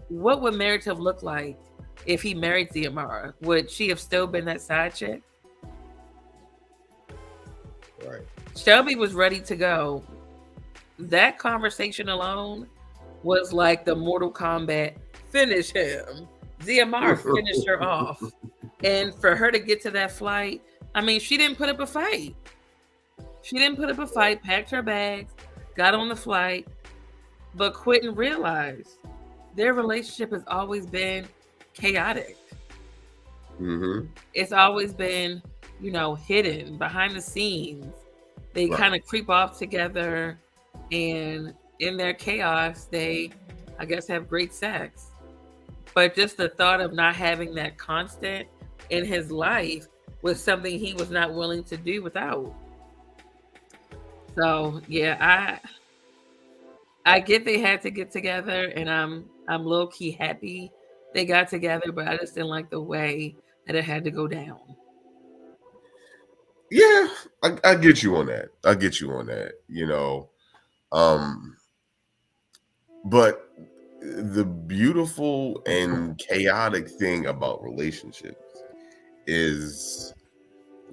What would marriage have looked like if he married Ziamara? Would she have still been that side chick? Right. Shelby was ready to go. That conversation alone was like the Mortal Kombat finish him. Ziamara finished her off. And for her to get to that flight, I mean, she didn't put up a fight. She didn't put up a fight, packed her bags, got on the flight. But Quentin realized their relationship has always been chaotic. Mm-hmm. It's always been, hidden behind the scenes. They kind of creep off together, and in their chaos, they, I guess, have great sex. But just the thought of not having that constant in his life was something he was not willing to do without. So yeah, I get they had to get together, and I'm low key happy they got together, but I just didn't like the way that it had to go down. Yeah, I get you on that. But the beautiful and chaotic thing about relationships is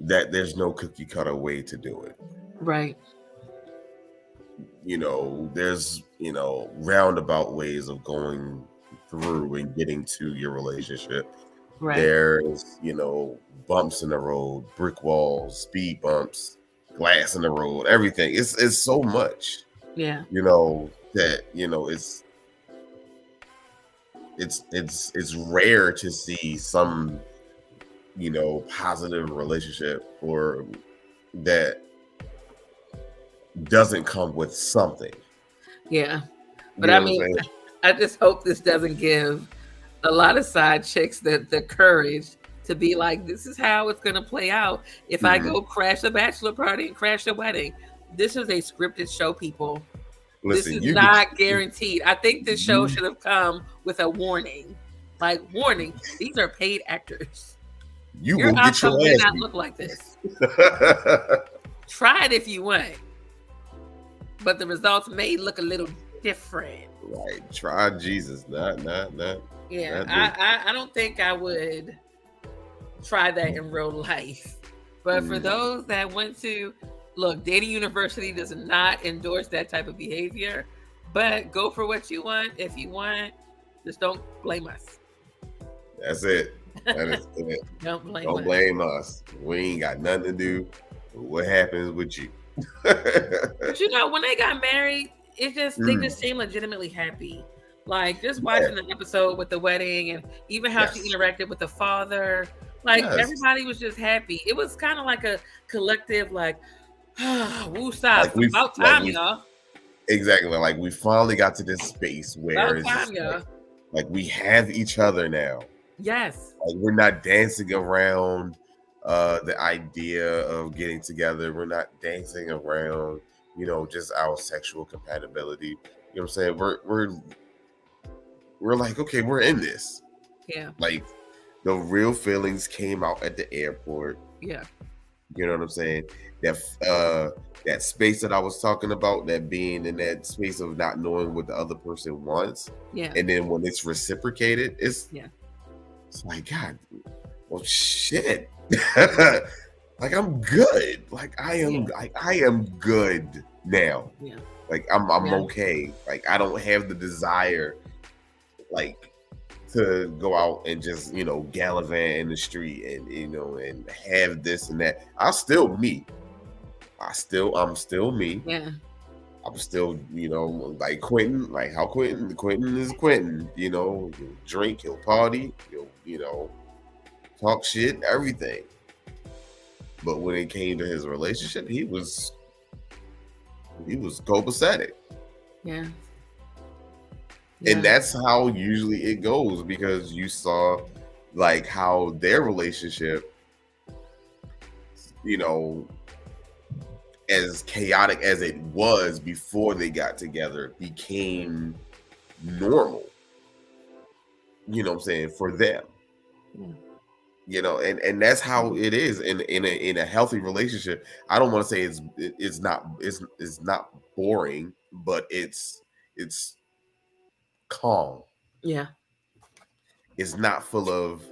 that there's no cookie cutter way to do it. Right. There's roundabout ways of going through and getting to your relationship. Right. There's bumps in the road, brick walls, speed bumps, glass in the road, everything. It's so much. Yeah. That it's rare to see some positive relationship or that doesn't come with something. Yeah. But I mean, I just hope this doesn't give a lot of side chicks the courage to be like, this is how it's going to play out if I go crash a bachelor party and crash a wedding. This is a scripted show, people. Listen, this is not guaranteed. I think this show should have come with a warning. Like, warning, these are paid actors. Your outcome may not look like this. Try it if you want. But the results may look a little different. Right. Try Jesus. Not. Yeah. I don't think I would try that in real life. But for those that went to look, dating university does not endorse that type of behavior. But go for what you want. If you want, just don't blame us. That's it. That is it. Don't blame us. We ain't got nothing to do with what happens with you. But when they got married, they just seemed legitimately happy. Like just watching the episode with the wedding and even how she interacted with the father. Like everybody was just happy. It was kind of like a collective, like, woo-sa, about time, y'all. Exactly. Like we finally got to this space where it's time, like we have each other now. Yes. Like we're not dancing around the idea of getting together. We're not dancing around, just our sexual compatibility. You know what I'm saying? We're like, okay, we're in this. Yeah. Like the real feelings came out at the airport. Yeah. You know what I'm saying? That space that I was talking about, that being in that space of not knowing what the other person wants. Yeah. And then when it's reciprocated, it's like, God, well, shit. Like I'm good. Like I am good now. Yeah. Like I'm okay. Like I don't have the desire, like, to go out and just gallivant in the street and and have this and that. I'm still me. I'm still me. Yeah. I'm still like Quentin, like how Quentin is Quentin. He'll drink, he'll party, he'll talk shit, everything. But when it came to his relationship, he was copacetic. Yeah. And that's how usually it goes, because you saw like how their relationship, as chaotic as it was before they got together, became normal. You know what I'm saying? For them. Yeah. and that's how it is in a healthy relationship. I don't want to say it's not boring, but it's calm. Yeah. It's not full of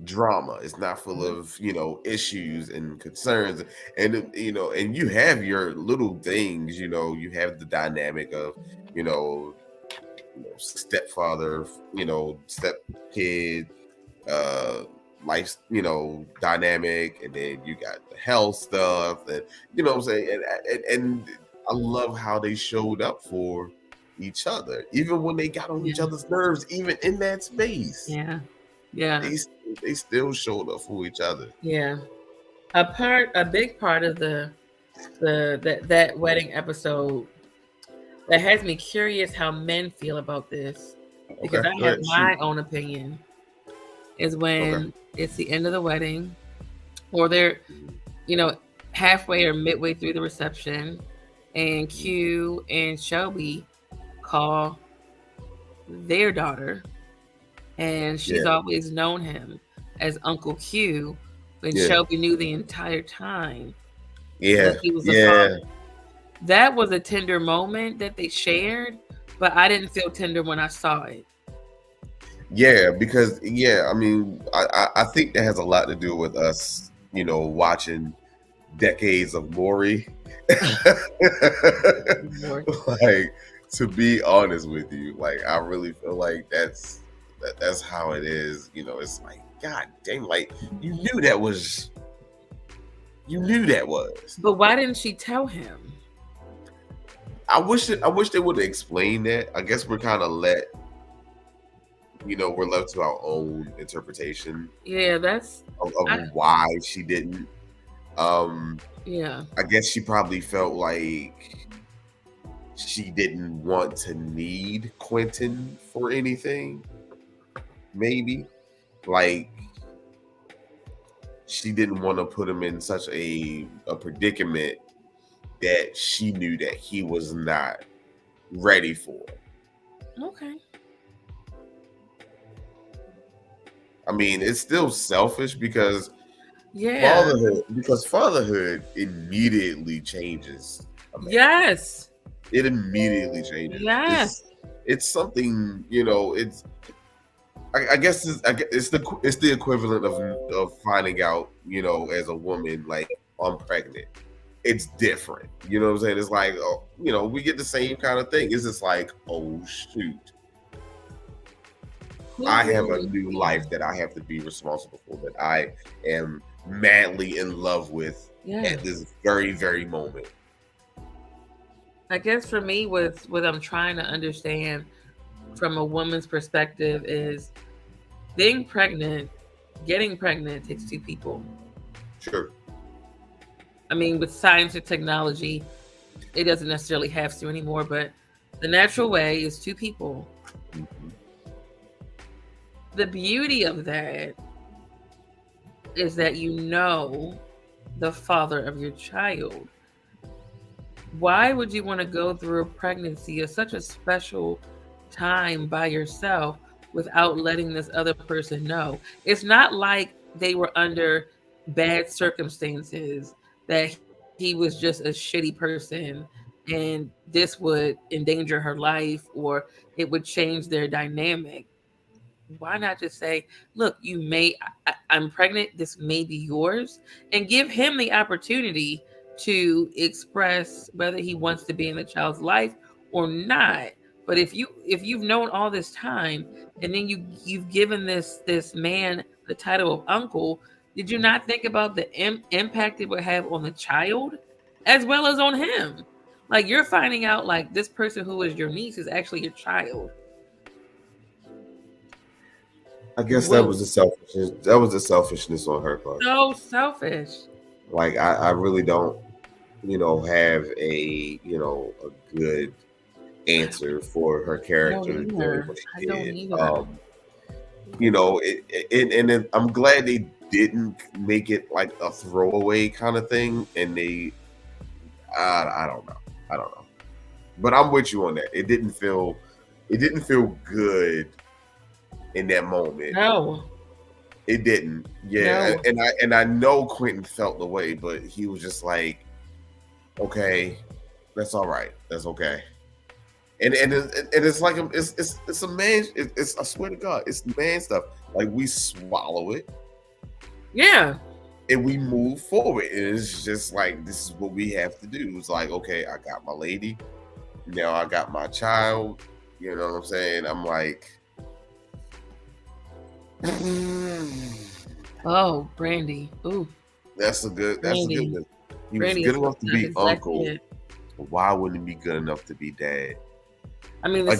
drama. It's not full Mhm. of issues and concerns, and you have your little things. You have the dynamic of you know stepfather, step kid, uh life, dynamic, and then you got the health stuff, and what I'm saying, and I love how they showed up for each other, even when they got on each Yeah. other's nerves, even in that space. Yeah. Yeah. They they still showed up for each other. Yeah. A big part of that wedding episode that has me curious how men feel about this, because Okay, I go have ahead, shoot. my own opinion, is Okay. when it's the end of the wedding, or they're, you know, halfway or midway through the reception, and Q and Shelby call their daughter, and she's Yeah, always known him as Uncle Q, when yeah, Shelby knew the entire time yeah, that he was the yeah, father. That was a tender moment that they shared, but I didn't feel tender when I saw it. yeah. Because I mean, I think that has a lot to do with us, watching decades of Maury. Lord. Like, to be honest with you, like I really feel like that's how it is. It's like, God dang, like you knew that was. But why didn't she tell him? I wish they would have explained that. I guess we're kind of we're left to our own interpretation Yeah, of I, why she didn't. Um, yeah. I guess she probably felt like she didn't want to need Quentin for anything. Maybe, like, she didn't want to put him in such a predicament that she knew that he was not ready for. Okay. I mean, it's still selfish because Yeah. fatherhood immediately changes a man. Yes. It immediately changes. Yes. It's something, it's I guess it's the equivalent of finding out, as a woman, like, I'm pregnant. It's different. You know what I'm saying? It's like, oh, we get the same kind of thing. It's just like, oh shoot, I have a new Yeah. life that I have to be responsible for, that I am madly in love with Yeah. at this very, very moment. I guess for me, what I'm trying to understand from a woman's perspective is getting pregnant takes two people. Sure. I mean, with science and technology, it doesn't necessarily have to anymore, but the natural way is two people. Mm-hmm. The beauty of that is that the father of your child. Why would you want to go through a pregnancy of such a special time by yourself without letting this other person know? It's not like they were under bad circumstances, that he was just a shitty person and this would endanger her life or it would change their dynamic. Why not just say, look, I'm pregnant, this may be yours, and give him the opportunity to express whether he wants to be in the child's life or not. But if you've known all this time, and then you've given this man the title of uncle, did you not think about the impact it would have on the child as well as on him? Like, you're finding out, like, this person who is your niece is actually your child. I guess that Whoa. was the selfishness. That was the selfishness on her part. So selfish. Like, I really don't, have a good answer for her I don't character doing either. what I she don't did. either. And then I'm glad they didn't make it like a throwaway kind of thing. And I don't know. I don't know. But I'm with you on that. It didn't feel good in that moment. No. It didn't. Yeah, No. and I know Quentin felt the way, but he was just like, okay, that's all right. That's okay. And it's like it's a man. It's I swear to God, it's man stuff. Like we swallow it Yeah. and we move forward. And it's just like this is what we have to do. It's like, okay, I got my lady, now I got my child. You know what I'm saying? I'm like, Oh, Brandy. Ooh, that's a good Brandy. one. He Brandy was good is enough to be exactly uncle. it. Why wouldn't he be good enough to be dad? I mean, the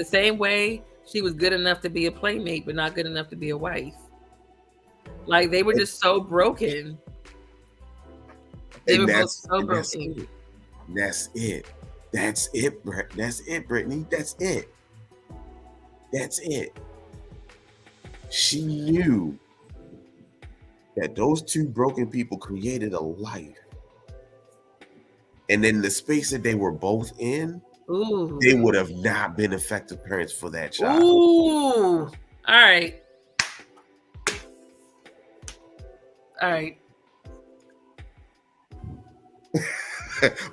same way she was good enough to be a playmate, but not good enough to be a wife. Like they were just so broken. They were both so broken. That's it. That's it, Brittany. That's it. That's it. She knew that those two broken people created a life. And in the space that they were both in, Ooh. they would have not been effective parents for that child. Ooh. All right.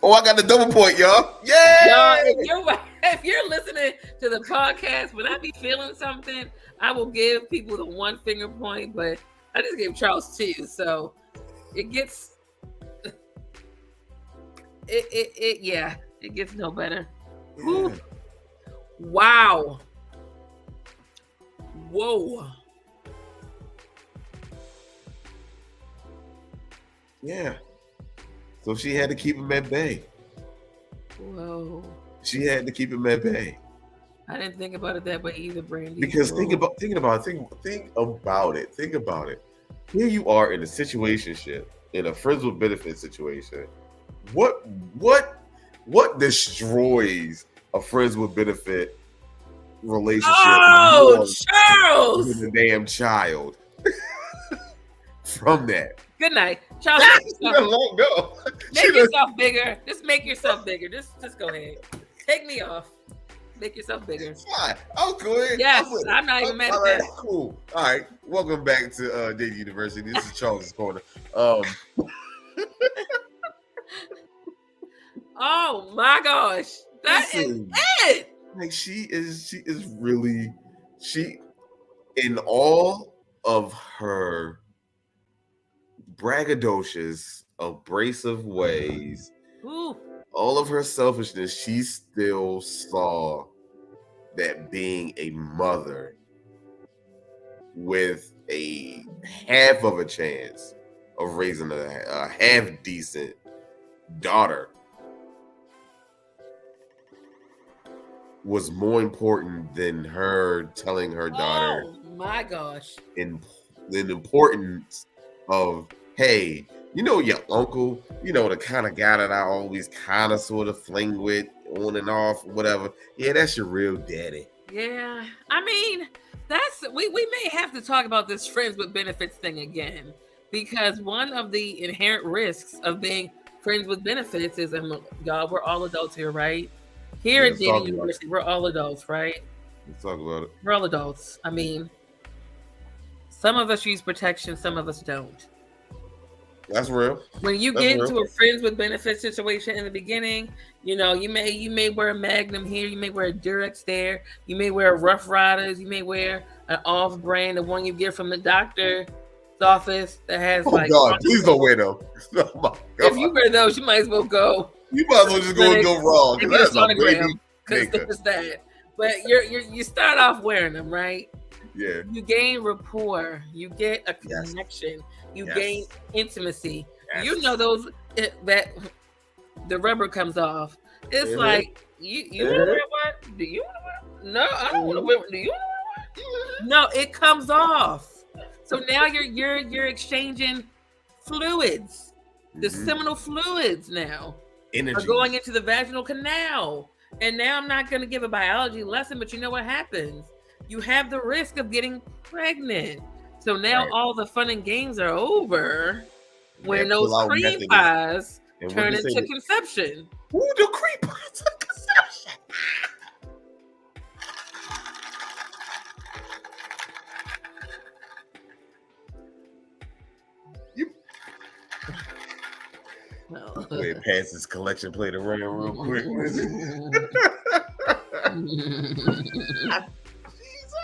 Oh, I got the double point, y'all. Yeah. Y'all, if you're listening to the podcast, when I be feeling something, I will give people the 1 finger point, but I just gave Charles 2, so it gets it gets no better. Yeah. Wow. Whoa. Yeah. So she had to keep him at bay. Whoa. She had to keep him at bay. I didn't think about it that way either, Brandy. Because think about it. Here you are in a situationship, in a friends with benefits situation. What destroys a friends with benefit relationship? Oh, Charles! With a damn child. From that. Good night, Charles. Make yourself bigger. Just make yourself bigger. Just go ahead. Take me off. Make yourself bigger. Fine. I'll go ahead. Yes, I'm not even mad at that. Cool. All right. Welcome back to Dayton University. This is Charles's Corner. Oh my gosh. That is it. Like she is really in all of her braggadocious, abrasive ways, all of her selfishness, she still saw that being a mother with a half of a chance of raising a half decent daughter was more important than her telling her daughter, oh my gosh, in the importance of, hey, you know your uncle, you know the kind of guy that I always kind of sort of fling with on and off, whatever. Yeah, that's your real daddy. Yeah, I mean, we may have to talk about this friends with benefits thing again, because one of the inherent risks of being friends with benefits is, y'all, we're all adults here, right? Here at Dayton University, we're all adults, right? Let's talk about it. We're all adults. I mean, some of us use protection, some of us don't. That's real. When you get into a friends with benefits situation in the beginning, you know, you may wear a Magnum here, you may wear a Durex there, you may wear Rough Riders, you may wear an off-brand, the one you get from the doctor's office that has God, please don't wear those. Oh my God. If you wear those, you might as well go. You might as well just go wrong. That's a baby because that. But you start off wearing them, right? Yeah. You gain rapport. You get a connection. You gain intimacy. Yes. You know that the rubber comes off. It's like you want to wear what? Do you want to wear? No, I don't want to wear. Do you want to wear what? No, it comes off. So now you're exchanging fluids. The seminal fluids now are going into the vaginal canal. And now I'm not going to give a biology lesson, but you know what happens? You have the risk of getting pregnant. So now all the fun and games are over when those cream pies turn into conception. Ooh, the cream pies are conception. Wait, pass this collection plate around real quick.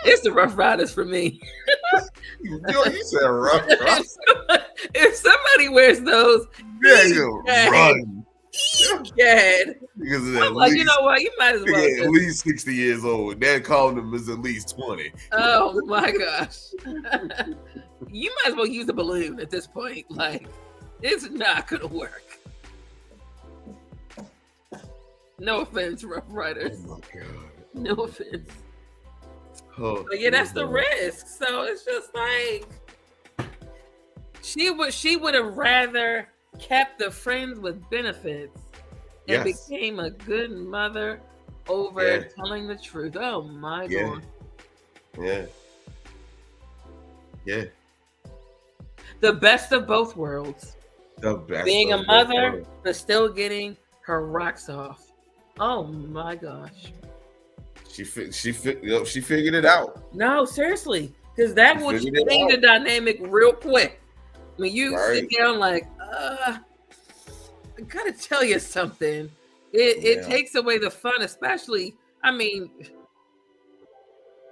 It's the Rough Riders for me. you said rough. If somebody wears those, Run. Gad. Because I'm like, you know what? You might as well. At least 60 years old. Dad calling him is at least 20. Oh my gosh. You might as well use a balloon at this point. Like, it's not gonna work. No offense, Rough Riders. Oh my God. No offense. Oh, But yeah, that's the risk. So it's just like she would have rather kept the friends with benefits and became a good mother over telling the truth. Oh my God. Yeah. Yeah. The best of both worlds. The best. Being a mother, but still getting her rocks off. Oh my gosh. She figured it out. No, seriously. Because that would change the dynamic real quick. When you sit down like, I gotta tell you something. It takes away the fun, especially, I mean,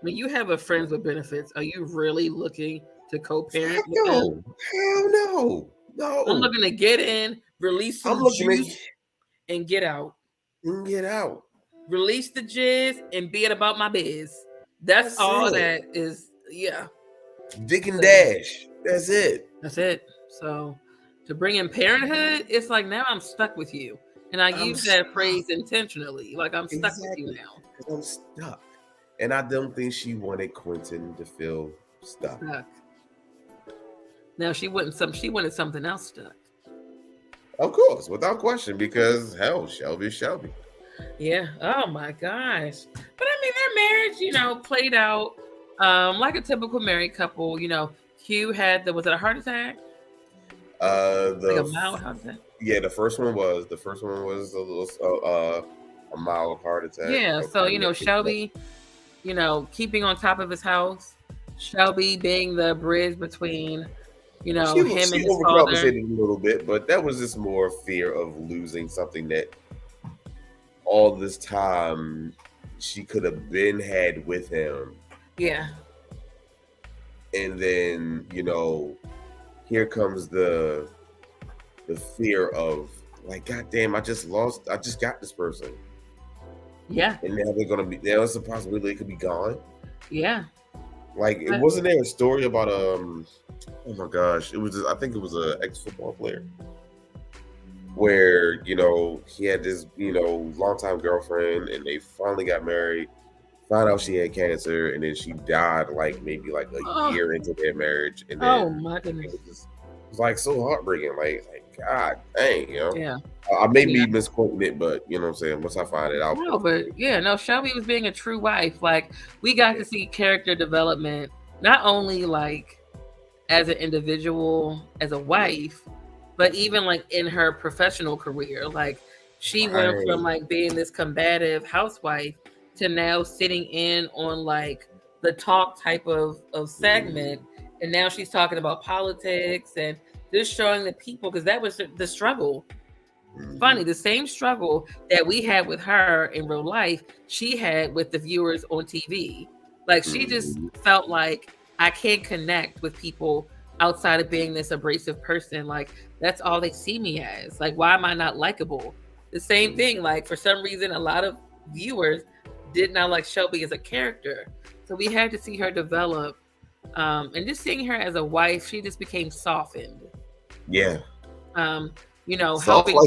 when you have a friends with benefits, are you really looking to co-parent with them? Hell no. No. I'm looking to get in, release some juice, and get out. Release the jizz and be it about my biz. That's all that is. Yeah. Dick and dash. That's it. That's it. So to bring in parenthood, it's like now I'm stuck with you. And I use that phrase intentionally. Like I'm stuck with you now. Because I'm stuck. And I don't think she wanted Quentin to feel stuck. Now she wanted something else stuck. Of course, without question, because hell, Shelby. Yeah. Oh my gosh. But I mean, their marriage, played out like a typical married couple. Q had was it a heart attack? Like a mild heart attack. Yeah, the first one was a mild heart attack. Yeah. So Shelby, keeping on top of his house. Shelby being the bridge between him and his father. Overcompensated a little bit, but that was just more fear of losing something that all this time she could have had with him. Yeah. And then, here comes the fear of like, God damn, I just got this person. Yeah. And now there's a possibility it could be gone. Yeah. Like, wasn't there a story about oh my gosh, I think it was an ex-football player where, he had this, longtime girlfriend and they finally got married, found out she had cancer, and then she died maybe a year into their marriage. And then my goodness. It was like so heartbreaking. Like God dang, Yeah. I may be misquoting it, but you know what I'm saying? Once I find it out. No, but Shelby was being a true wife. Like, we got to see character development, not only as an individual, as a wife, but even in her professional career. Like, she went from being this combative housewife to now sitting in on the talk type of segment. And now she's talking about politics and just showing the people, because that was the struggle. Funny, the same struggle that we had with her in real life, she had with the viewers on TV. She just felt like, I can't connect with people outside of being this abrasive person. That's all they see me as. Why am I not likable? The same thing. For some reason, a lot of viewers did not like Shelby as a character. So we had to see her develop. And just seeing her as a wife, she just became softened. Yeah. Helping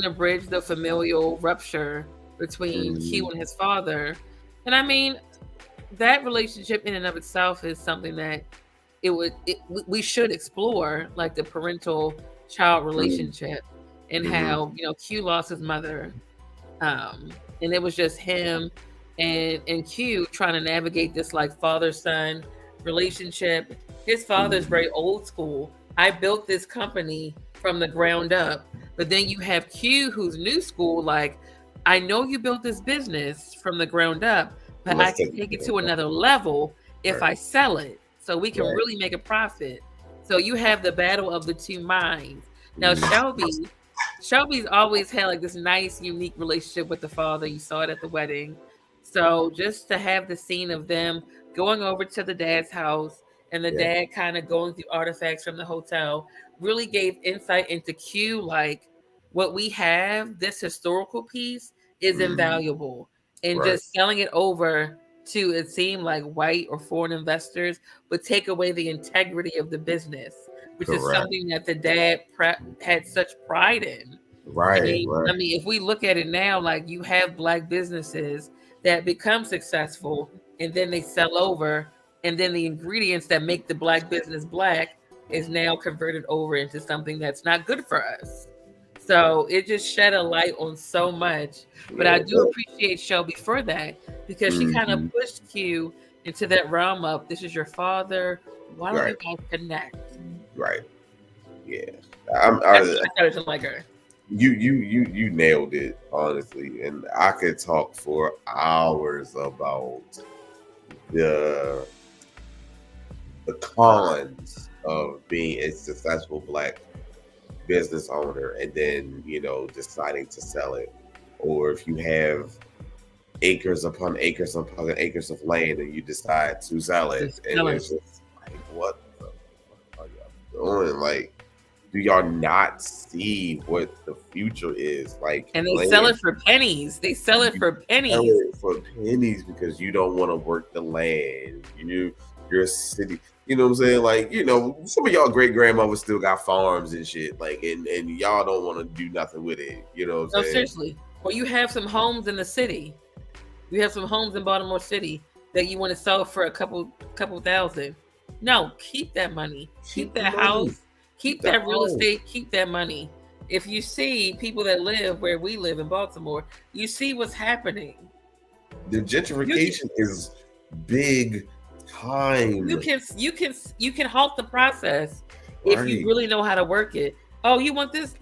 to bridge the familial rupture between Q and his father. And I mean, that relationship in and of itself is something that we should explore, the parental child relationship, and how Q lost his mother, and it was just him and Q trying to navigate this father-son relationship. His father's very old school. I built this company from the ground up, but then you have Q, who's new school. I know you built this business from the ground up, but I can take it to another level if I sell it, so we can really make a profit. So you have the battle of the two minds. Now Shelby's always had like this nice, unique relationship with the father. You saw it at the wedding. So just to have the scene of them going over to the dad's house and the Yeah. dad kind of going through artifacts from the hotel really gave insight into Q, like what we have, this historical piece is invaluable. And Right. just selling it over to it seemed like white or foreign investors would take away the integrity of the business, which is Correct. something that the dad had such pride in. Right. And Right. I mean, if we look at it now, like you have black businesses that become successful and then they sell over, and then the ingredients that make the black business black is now converted over into something that's not good for us. So it just shed a light on so much. But I Yeah. do appreciate Shelby for that because she kind of Mhm. pushed Q into that realm of this is your father. Why don't you Right. guys connect? Right. Yeah. That's what I started to like her. You nailed it, honestly, and I could talk for hours about the the cons of being a successful black business owner and then deciding to sell it, or if you have acres upon acres upon acres of land and you decide to sell it, Just and selling. it's just like, what the fuck are y'all doing? Like, do y'all not see what the future is? Like, And they sell land, it for pennies. They sell it you for sell pennies. it for pennies because you don't want to work the land. You're a city. You know what I'm saying? Like, some of y'all great grandmothers still got farms and shit. Like, and y'all don't want to do nothing with it. You know what No, I'm saying? seriously. Or you have some homes in the city. You have some homes in Baltimore City that you want to sell for a couple thousand. No, keep that money. Keep Keep the that money. house. Keep the that real house. estate. Keep that money. If you see people that live where we live in Baltimore, you see what's happening. The gentrification is big time. You can halt the process if you Right. really know how to work it. Oh, you want this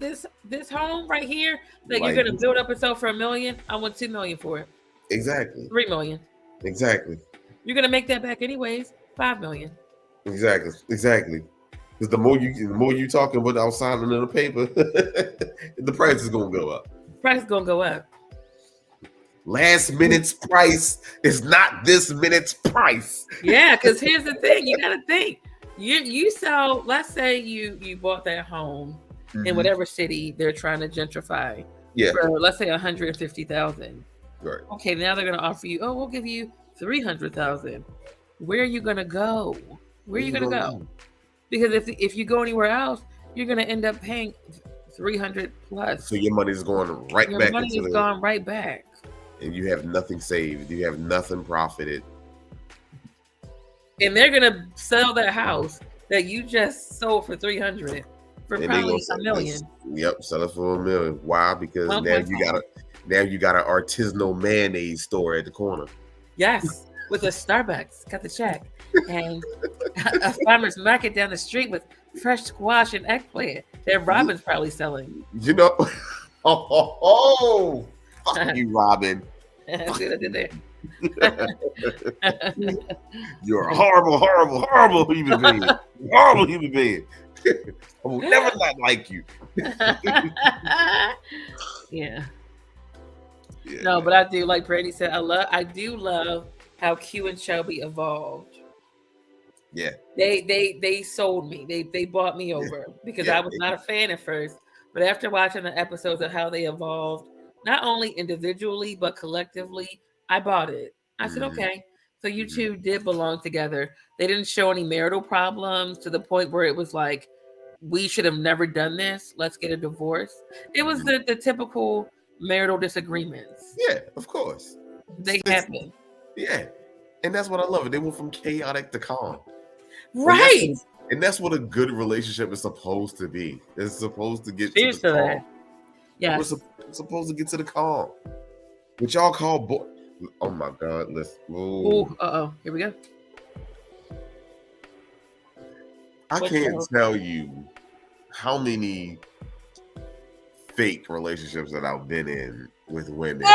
home right here that Like, you're gonna build up and sell for $1 million? I want 2 million for it. exactly. 3 million. Exactly. You're gonna make that back anyways. 5 million. Exactly. Because the more you talking about signing in the paper, the price is gonna go up. Price is gonna go up. Last minute's price is not this minute's price. Yeah, because here's the thing: you gotta think. You sell. Let's say you bought that home in whatever city they're trying to gentrify. Yeah. For let's say 150,000. Right. Okay, now they're gonna offer you. Oh, we'll give you 300,000. Where are you gonna go? Where are you gonna go? Because if you go anywhere else, you're gonna end up paying 300 plus. So your money is going right Your back money into is gone right back. and you have nothing saved. You have nothing profited. And they're gonna sell that house that you just sold for 300 for And probably they $1 million. Yep, sell it for $1 million. Why? Because now you got an artisanal mayonnaise store at the corner. Yes, with a Starbucks, got the check, and a farmer's market down the street with fresh squash and eggplant that Robin's probably selling. Fuck you, Robin. See what I did there? You're a horrible human being. Horrible human being. I will never not like you. Yeah. No, but I do, like Brady said, I do love how Q and Shelby evolved. Yeah. They sold me. They bought me over because I was not a fan at first. But after watching the episodes of how they evolved, not only individually but collectively, I bought it. I said, okay. So you two did belong together. They didn't show any marital problems to the point where it was like, we should have never done this. Let's get a divorce. It was the typical marital disagreements. Yeah, of course. They happen. Yeah. And that's what I love. They went from chaotic to calm. Right. And that's what a good relationship is supposed to be. It's supposed to get Cheers to the calm. that. Yeah. We're supposed to get to the calm. What y'all call oh my God, let's Here we go. I can't tell you how many fake relationships that I've been in with women.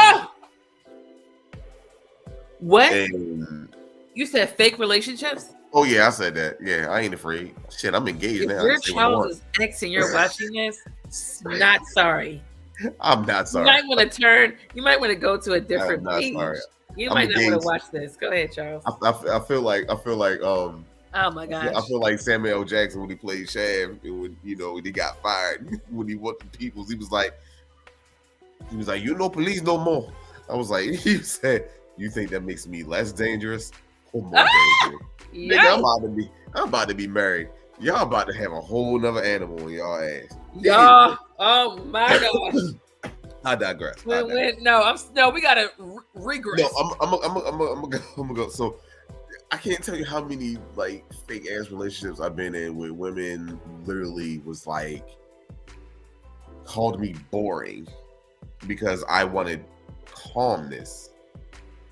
What? And You said fake relationships? Oh yeah, I said that. Yeah, I ain't afraid. Shit, I'm engaged If now. I can you're say what I want. Charles's ex and you're watching this, not sorry. I'm not You sorry. might want to turn. You might want to go to a I'm different not page. sorry. You I'm might not want to engaged. watch this. Go ahead, Charles. I feel like Oh my I gosh. feel like Samuel L. Jackson when he played Shaft, and when he got fired, when he went to Peoples, he was like, you know, police no more. I was like, he said, you think that makes me less dangerous or more dangerous? Nigga, Yikes. I'm about to be married. Y'all about to have a whole nother animal in y'all ass. Y'all. Oh my gosh. I digress. No, we gotta regress. No, I'm gonna go. So I can't tell you how many like fake ass relationships I've been in with women. Literally was like called me boring because I wanted calmness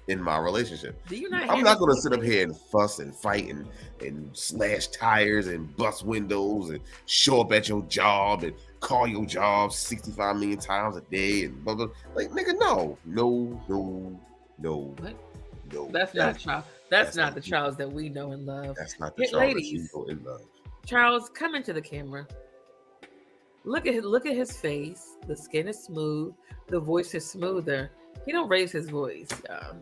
in my relationship. Do you not? I'm not gonna sit up here and fuss and fight and slash tires and bust windows and show up at your job and call your job 65 million times a day and blah, blah. Like nigga, no. What? No. That's not Charles. That's not the Charles that we know and love. That's not the Charles Ladies, that you know and love. Charles, come into the camera. Look at his face. The skin is smooth. The voice is smoother. He don't raise his voice, y'all.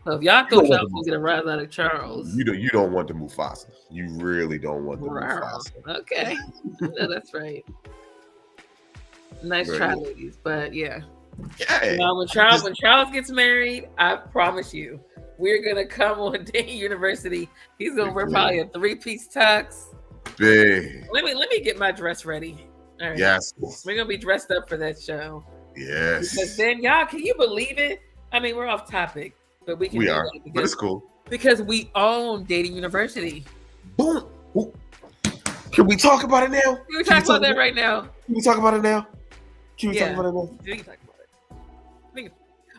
So if y'all thought Charles was gonna rise out of Charles, You don't want the Mufasa. You really don't want the Mufasa. Okay, no, that's right. Nice try, ladies, but yeah. Yeah. When Charles gets married, I promise you, we're gonna come on Day University. He's gonna wear probably a 3-piece tux. Big. Let me get my dress ready. All right. Yes. We're gonna be dressed up for that show. Yes. Because then, y'all, can you believe it? I mean, we're off topic, but we are. But it's cool because we own Dating University. Boom. Ooh. Can we talk about it now? Can we talk about that right now? Can we talk about it now? Can we talk about it now? We can talk about it.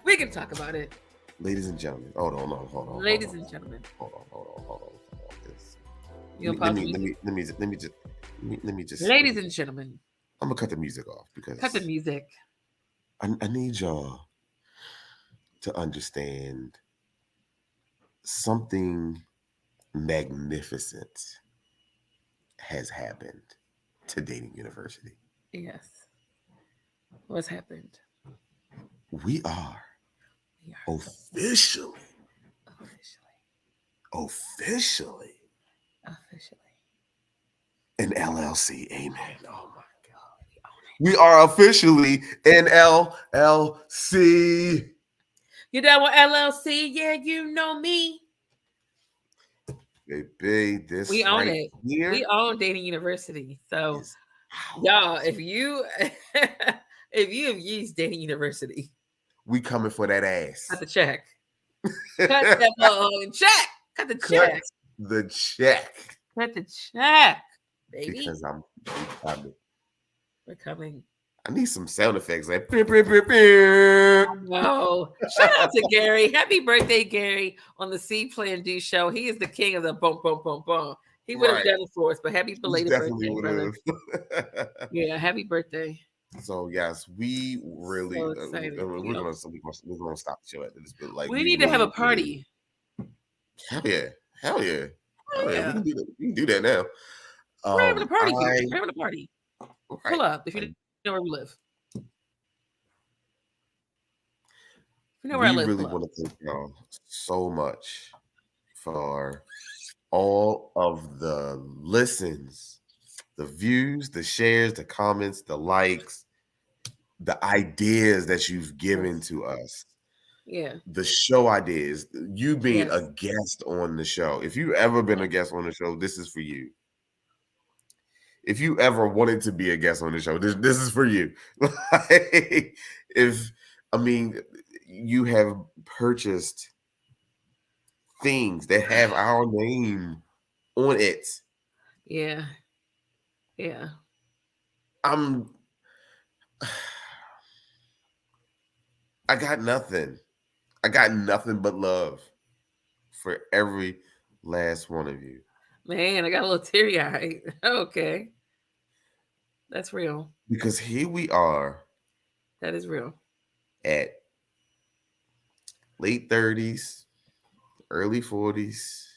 We can talk about it. Ladies and gentlemen, hold on. Ladies and gentlemen, hold on. Let me just. Ladies and gentlemen, I'm gonna cut the music off because cut the music. I need y'all to understand something magnificent has happened to Dating University. Yes. What's happened? We are officially an LLC. Amen. Oh my God. We are officially an LLC. You down with LLC? Yeah, you know me. Baby, this we own right it. Here we own Dating University. So, y'all, if you have used Dating University, we coming for that ass. Cut the check. Cut that check. Cut the check. The check. Cut the check, baby. Because I'm coming. We're coming. I need some sound effects like. No. Shout out to Gary. Happy birthday, Gary, on the C Plan Do show. He is the king of the boom, boom, boom, boom. He would have done it for us, but happy belated birthday, brother. Yeah, happy birthday. So yes, we really so excited. We're gonna stop the show at this, but like we need to have a party. Hell yeah. We can do that now. We're having a party here. We're having a party. Right. Pull up if you know where we live. We really want to thank y'all so much for all of the listens, the views, the shares, the comments, the likes, the ideas that you've given to us. Yeah. The show ideas, you being a guest on the show. If you've ever been a guest on the show, this is for you. If you ever wanted to be a guest on the show, this is for you. You have purchased things that have our name on it. Yeah. I got nothing. I got nothing but love for every last one of you. Man, I got a little teary-eyed. Okay. That's real. Because here we are. That is real. At late 30s, early 40s,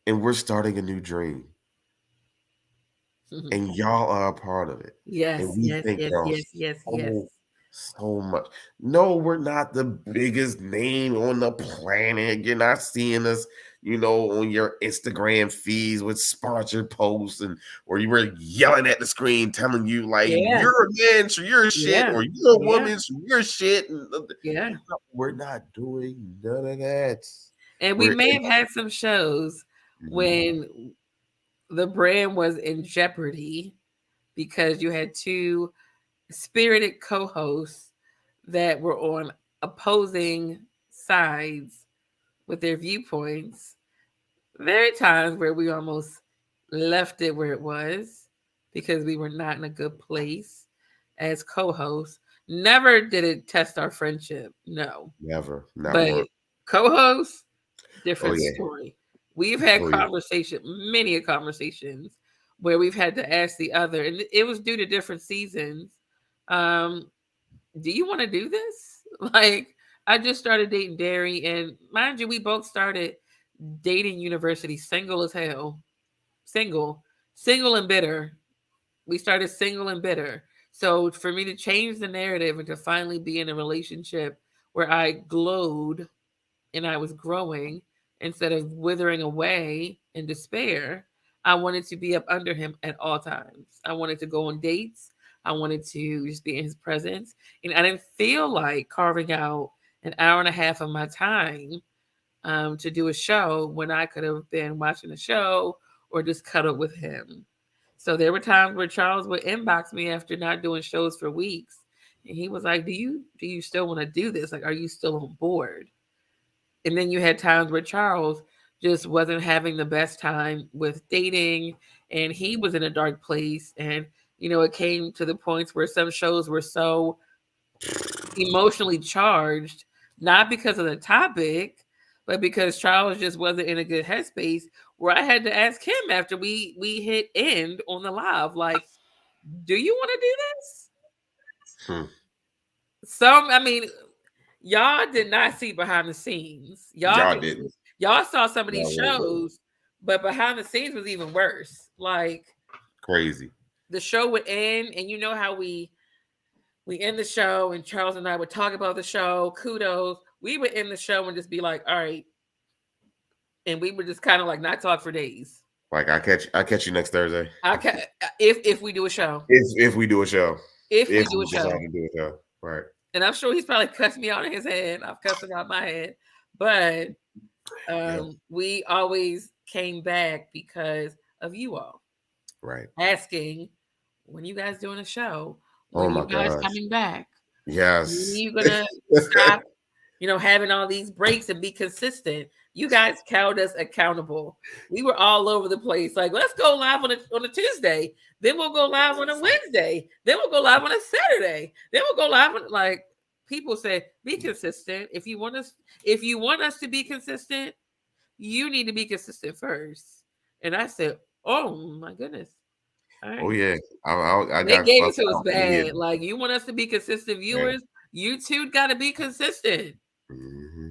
and we're starting a new dream, and y'all are a part of it, and Yes, we yes, thank yes, y'all yes, yes, yes. so much. No, we're not the biggest name on the planet. You're not seeing us, on your Instagram feeds with sponsored posts and or you were yelling at the screen telling you like Yeah, you're a man, so you're shit, yeah, or you're a yeah, woman, so you're shit. yeah. We're not doing none of that. And we We're may have had some shows Mhm. when the brand was in jeopardy because you had two spirited co-hosts that were on opposing sides with their viewpoints. There are times where we almost left it where it was because we were not in a good place as co-hosts. Never did it test our friendship, no. Never, not But one. co-hosts, Oh different yeah, story. We've had oh yeah. many a conversations where we've had to ask the other, and it was due to different seasons. Um, do you want to do this? Like, I just started dating Derry, and mind you, we both started dating university, single as hell, single, single and bitter. We started single and bitter. So for me to change the narrative and to finally be in a relationship where I glowed and I was growing instead of withering away in despair, I wanted to be up under him at all times. I wanted to go on dates. I wanted to just be in his presence. And I didn't feel like carving out an hour and a half of my time to do a show when I could have been watching a show or just cuddle with him. So there were times where Charles would inbox me after not doing shows for weeks, and he was like, "Do you still want to do this? Like, are you still on board?" And then you had times where Charles just wasn't having the best time with dating, and he was in a dark place, and it came to the points where some shows were so emotionally charged, not because of the topic, but because Charles just wasn't in a good headspace. Where I had to ask him after we hit end on the live, like, do you want to do this? Hmm. I mean, y'all did not see behind the scenes. Y'all didn't. Y'all saw some of these Y'all really didn't. shows, but behind the scenes was even worse. Like Crazy. the show would end, and you know how we end the show, and Charles and I would talk about the show. Kudos. We would end the show and just be like, "All right," and we would just kind of like not talk for days. Like I catch you next Thursday. If we do a show, If we do a show. if we If do we a decide show, to do a show. Right. and I'm sure he's probably cussed me out in his head. I've cussed him out my head, but Yeah. we always came back because of you all Right. asking, when you guys doing a show, Oh when you my guys gosh. coming back, when Yes. you gonna stop, having all these breaks and be consistent. You guys held us accountable. We were all over the place. Like, let's go live on a Tuesday. Then we'll go live on a Wednesday. Then we'll go live on a Saturday. Then we'll go live on like people say, be consistent. If you want us to be consistent, you need to be consistent first. And I said, oh my goodness. All Oh right. yeah. I They got gave it fucked to us out bad. immediately. Like, you want us to be consistent Yeah. viewers? You too got to be consistent. hmm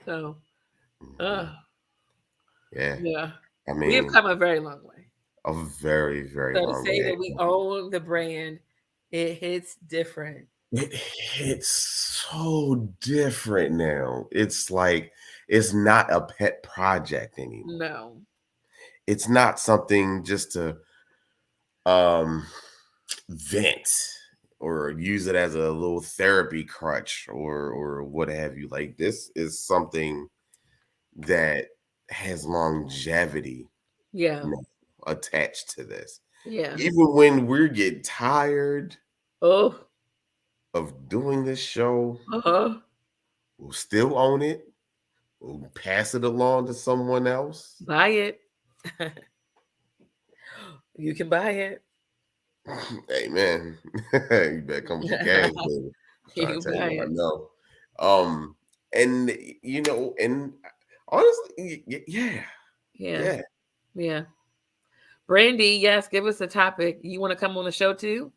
So, hmm uh, Yeah. yeah, I we have mean, come a very long way. a very, very So to long say way. that we own the brand, it hits different. It's so different now. It's like it's not a pet project anymore. No. It's not something just to um vent or use it as a little therapy crutch or what have you. Like this is something that has longevity Yeah. now attached to this. Yeah. Even when we get tired Oh. of doing this show, Uh-huh. we'll still own it. We'll pass it along to someone else. Buy it. You can buy it. Hey man, you better come with your cash, baby. You Trying can to tell you buy what I it. know. Um, and and honestly, yeah, Yeah. yeah. Yeah. Brandy, yes, give us a topic. You want to come on the show too?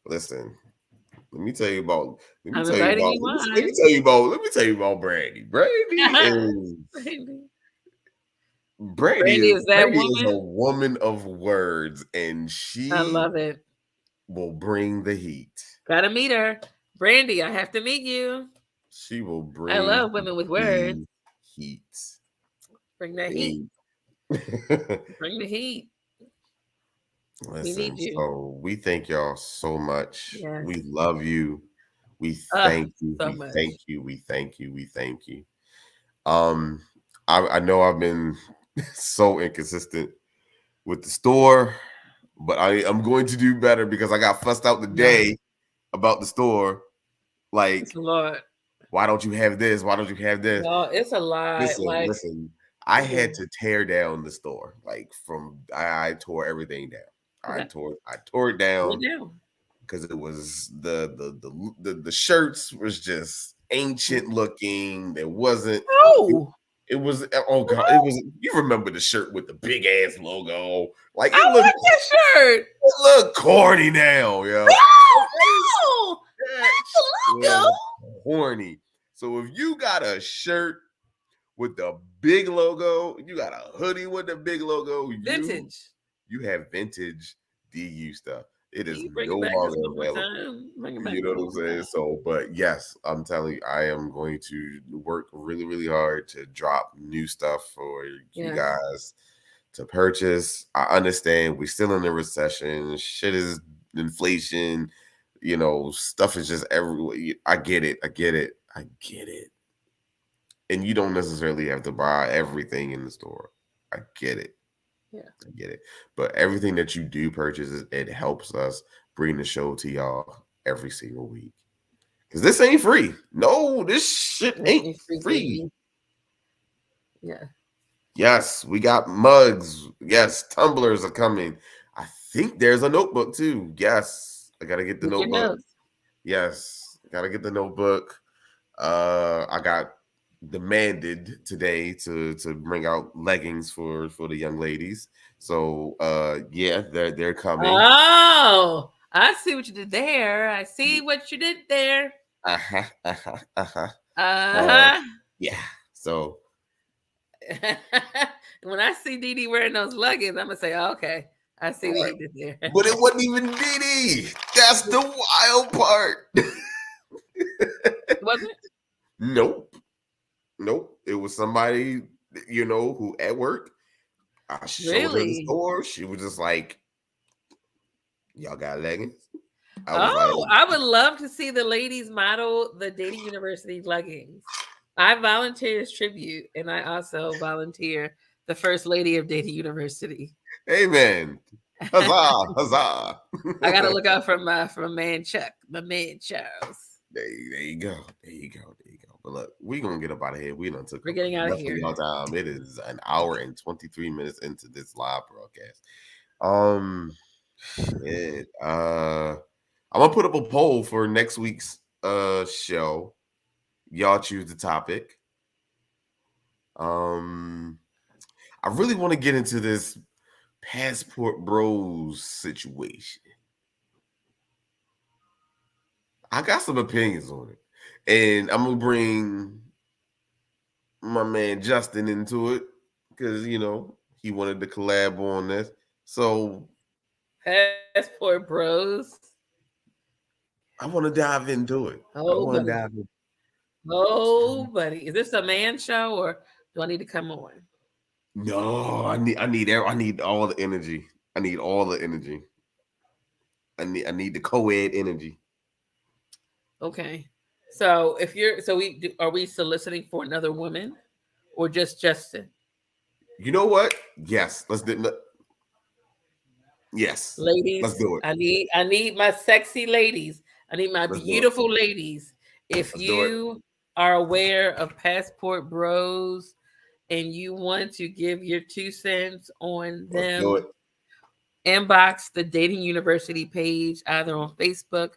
Listen, Let me tell you about. Let me I'm tell you inviting about. you Let me on. tell you about. Let me tell you about Brandy. Brandy. Brandy Brandy is is that Brandy is a woman. woman of words, and I she love it. will bring the heat. Gotta meet her. Brandy, I have to meet you. She will I bring love women with words. the heat. Bring that heat. Hey. Bring the heat. We Listen, need you. so we thank y'all so much. Yes. We love you. We thank you. So We much. thank you. We thank you. We thank you. Um, I know I've been so inconsistent with the store, but I'm going to do better because I got fussed out No, today about the store. it's Like, a lot. why don't you have this? Why don't you have this? No, it's a lot. Listen, Like, listen. I had ooh, to tear down the store. Like I tore everything down. okay, I tore it go down down. because it was the shirts was just ancient looking. There wasn't. It, Oh, it was oh god. It was. You remember the shirt with the big ass logo? Like I want that shirt. it looked corny now, yo. Oh no, That that's a logo. was corny. So if you got a shirt with the big logo, you got a hoodie with the big logo, Vintage. you have vintage DU stuff. It Can is you bring no it back just longer one more available. time? Bring it back You know one what I'm more saying? time. So, but yes, I'm telling you, I am going to work really, really hard to drop new stuff for you Yes. guys to purchase. I understand we're still in a recession. Shit is inflation. You know, stuff is just everywhere. I get it. I get it. I get it. And you don't necessarily have to buy everything in the store. I get it. Yeah. I get it. But everything that you do purchase, it helps us bring the show to y'all every single week. Because this ain't free. No, this shit This ain't ain't free, free. baby. Yeah. Yes, we got mugs. Yes, tumblers are coming. I think there's a notebook too. Yes, I gotta get the Get your notebook. notes. Yes, gotta get the notebook. I got demanded today to bring out leggings for the young ladies. So yeah, they're coming. Oh, I see what you did there. I see what you did there. Uh-huh, uh-huh, uh-huh. Uh Uh yeah. So huh. When I see Dee Dee wearing those leggings, I'm gonna say, oh, "Okay, I see all what right. he did there." But it wasn't even Didi. That's the wild part. Wasn't it? Nope. Nope. It was somebody, who at work. I showed her the Really? store. She was just like, y'all got leggings? I was like, Oh, I would love to see the ladies model the Dating University leggings. I volunteer as tribute, and I also volunteer the first lady of Dating University. amen. I Huzzah, huzzah. gotta look out for my man Chuck, my man Charles. There you go. There you go. There you go. But look, we're gonna get up out of here. We done took We're up getting out of enough of here. y'all time. It is an hour and 23 minutes into this live broadcast. Um shit. I'm gonna put up a poll for next week's show. Y'all choose the topic. Um I really want to get into this passport bros situation. I got some opinions on it. And I'm gonna bring my man Justin into it because he wanted to collab on this. So Passport Bros. I want to dive into it. I Oh, want to buddy. dive in. Oh, buddy. Is this a man show or do I need to come on? No, I need all the energy. I need all the energy. I need the co-ed energy. Okay. So if you're so we do, are we soliciting for another woman or just Justin? You know what? Yes, let's do. Yes, let's Ladies, do it. I need my sexy ladies. I need my Let's do it. beautiful ladies. If Let's do it. you are aware of Passport Bros and you want to give your 2 cents on Let's do it. them, inbox the Dating University page either on Facebook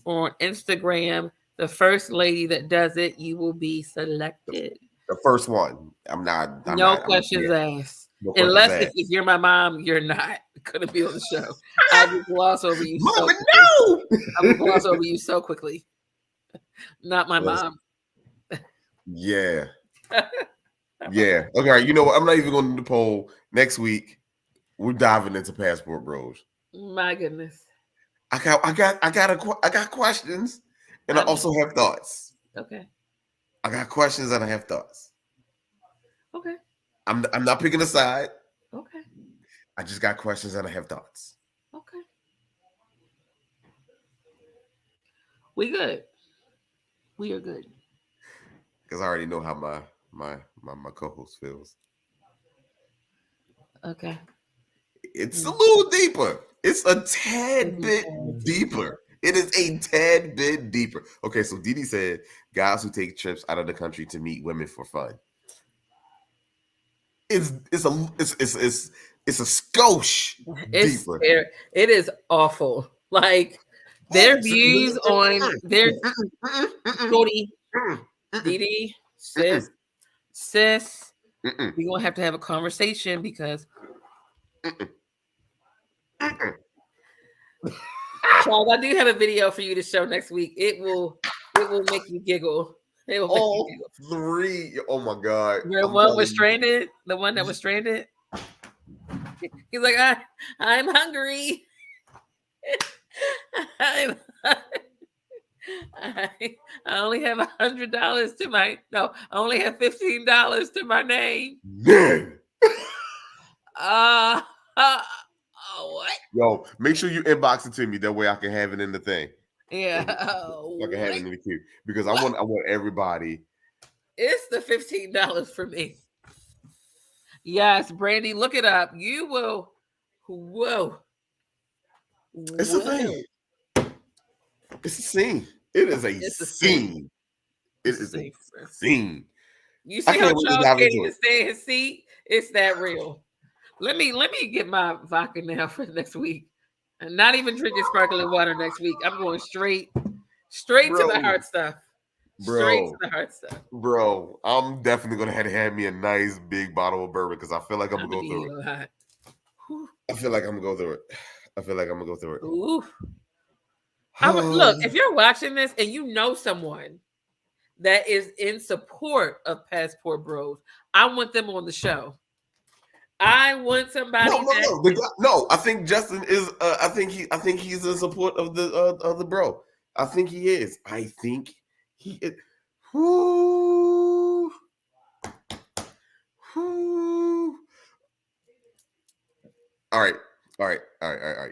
or on Instagram. The first lady that does it, you will be The, selected. the first one. I'm not. I'm No not. I'm. questions Yeah. asked. No questions Unless if asked. you're my mom, you're not. couldn't be on the show. I will gloss over you so Mama, quickly. no. I will gloss over you so quickly. Not my mom. Yeah. Yeah. Okay. All right. You know what? I'm not even going to do the poll next week. We're diving into Passport Bros. My goodness. I got questions, and I also have thoughts. Okay. I got questions and I have thoughts. Okay. I'm not picking a side. Okay. I just got questions and I have thoughts. Okay. We good. We are good. Because I already know how my co-host feels. Okay. It's a little deeper. It's a tad bit deeper. It is a tad bit deeper. Okay, so Didi said guys who take trips out of the country to meet women for fun. It's a skosh It's deeper. it is awful. Like their views on their Cody, Didi, sis, we gonna have to have a conversation because Charles, I do have a video for you to show next week. It will make you giggle. It will make All you giggle. three. Oh my god. The one was stranded. The one that was stranded. He's like, I'm hungry. I only have $100 to my I only have $15 to my name. Man. What? Yo, make sure you inbox it to me. That way I can have it in the thing. Yeah. I can have it in the queue. Because I want everybody. It's the $15 for me. Yes, Brandy, look it up. You will. Whoa. It's a thing. It's a scene. It is a scene. It is a scene. You see how Charles can't even stay in his seat? It's that real. Let me get my vodka now for next week. And not even drinking sparkling water next week. I'm going straight to the hard stuff. Straight to the hard stuff. Bro, I'm definitely gonna have me a nice big bottle of bourbon because I feel like I'm gonna go through it. I feel like I'm gonna go through it. Ooh. Look, if you're watching this and you know someone that is in support of Passport Bros, I want them on the show. I want somebody. No. I think Justin is. I think he's in support of the bro. I think he is. I think he is. Whoo. All right.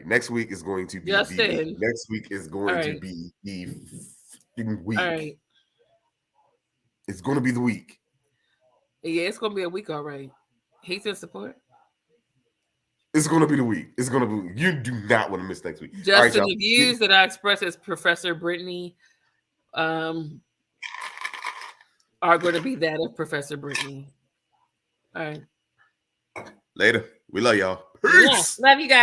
Next week is going to be Justin. Next week is going to be the week. All right. It's going to be the week. Yeah, it's going to be a week. All right. He's in support. It's going to be the week. It's going to be. You do not want to miss next week. Justin, the views that I express as Professor Brittany are going to be that of Professor Brittany. All right. Later. We love y'all. Peace. Yeah, love you guys.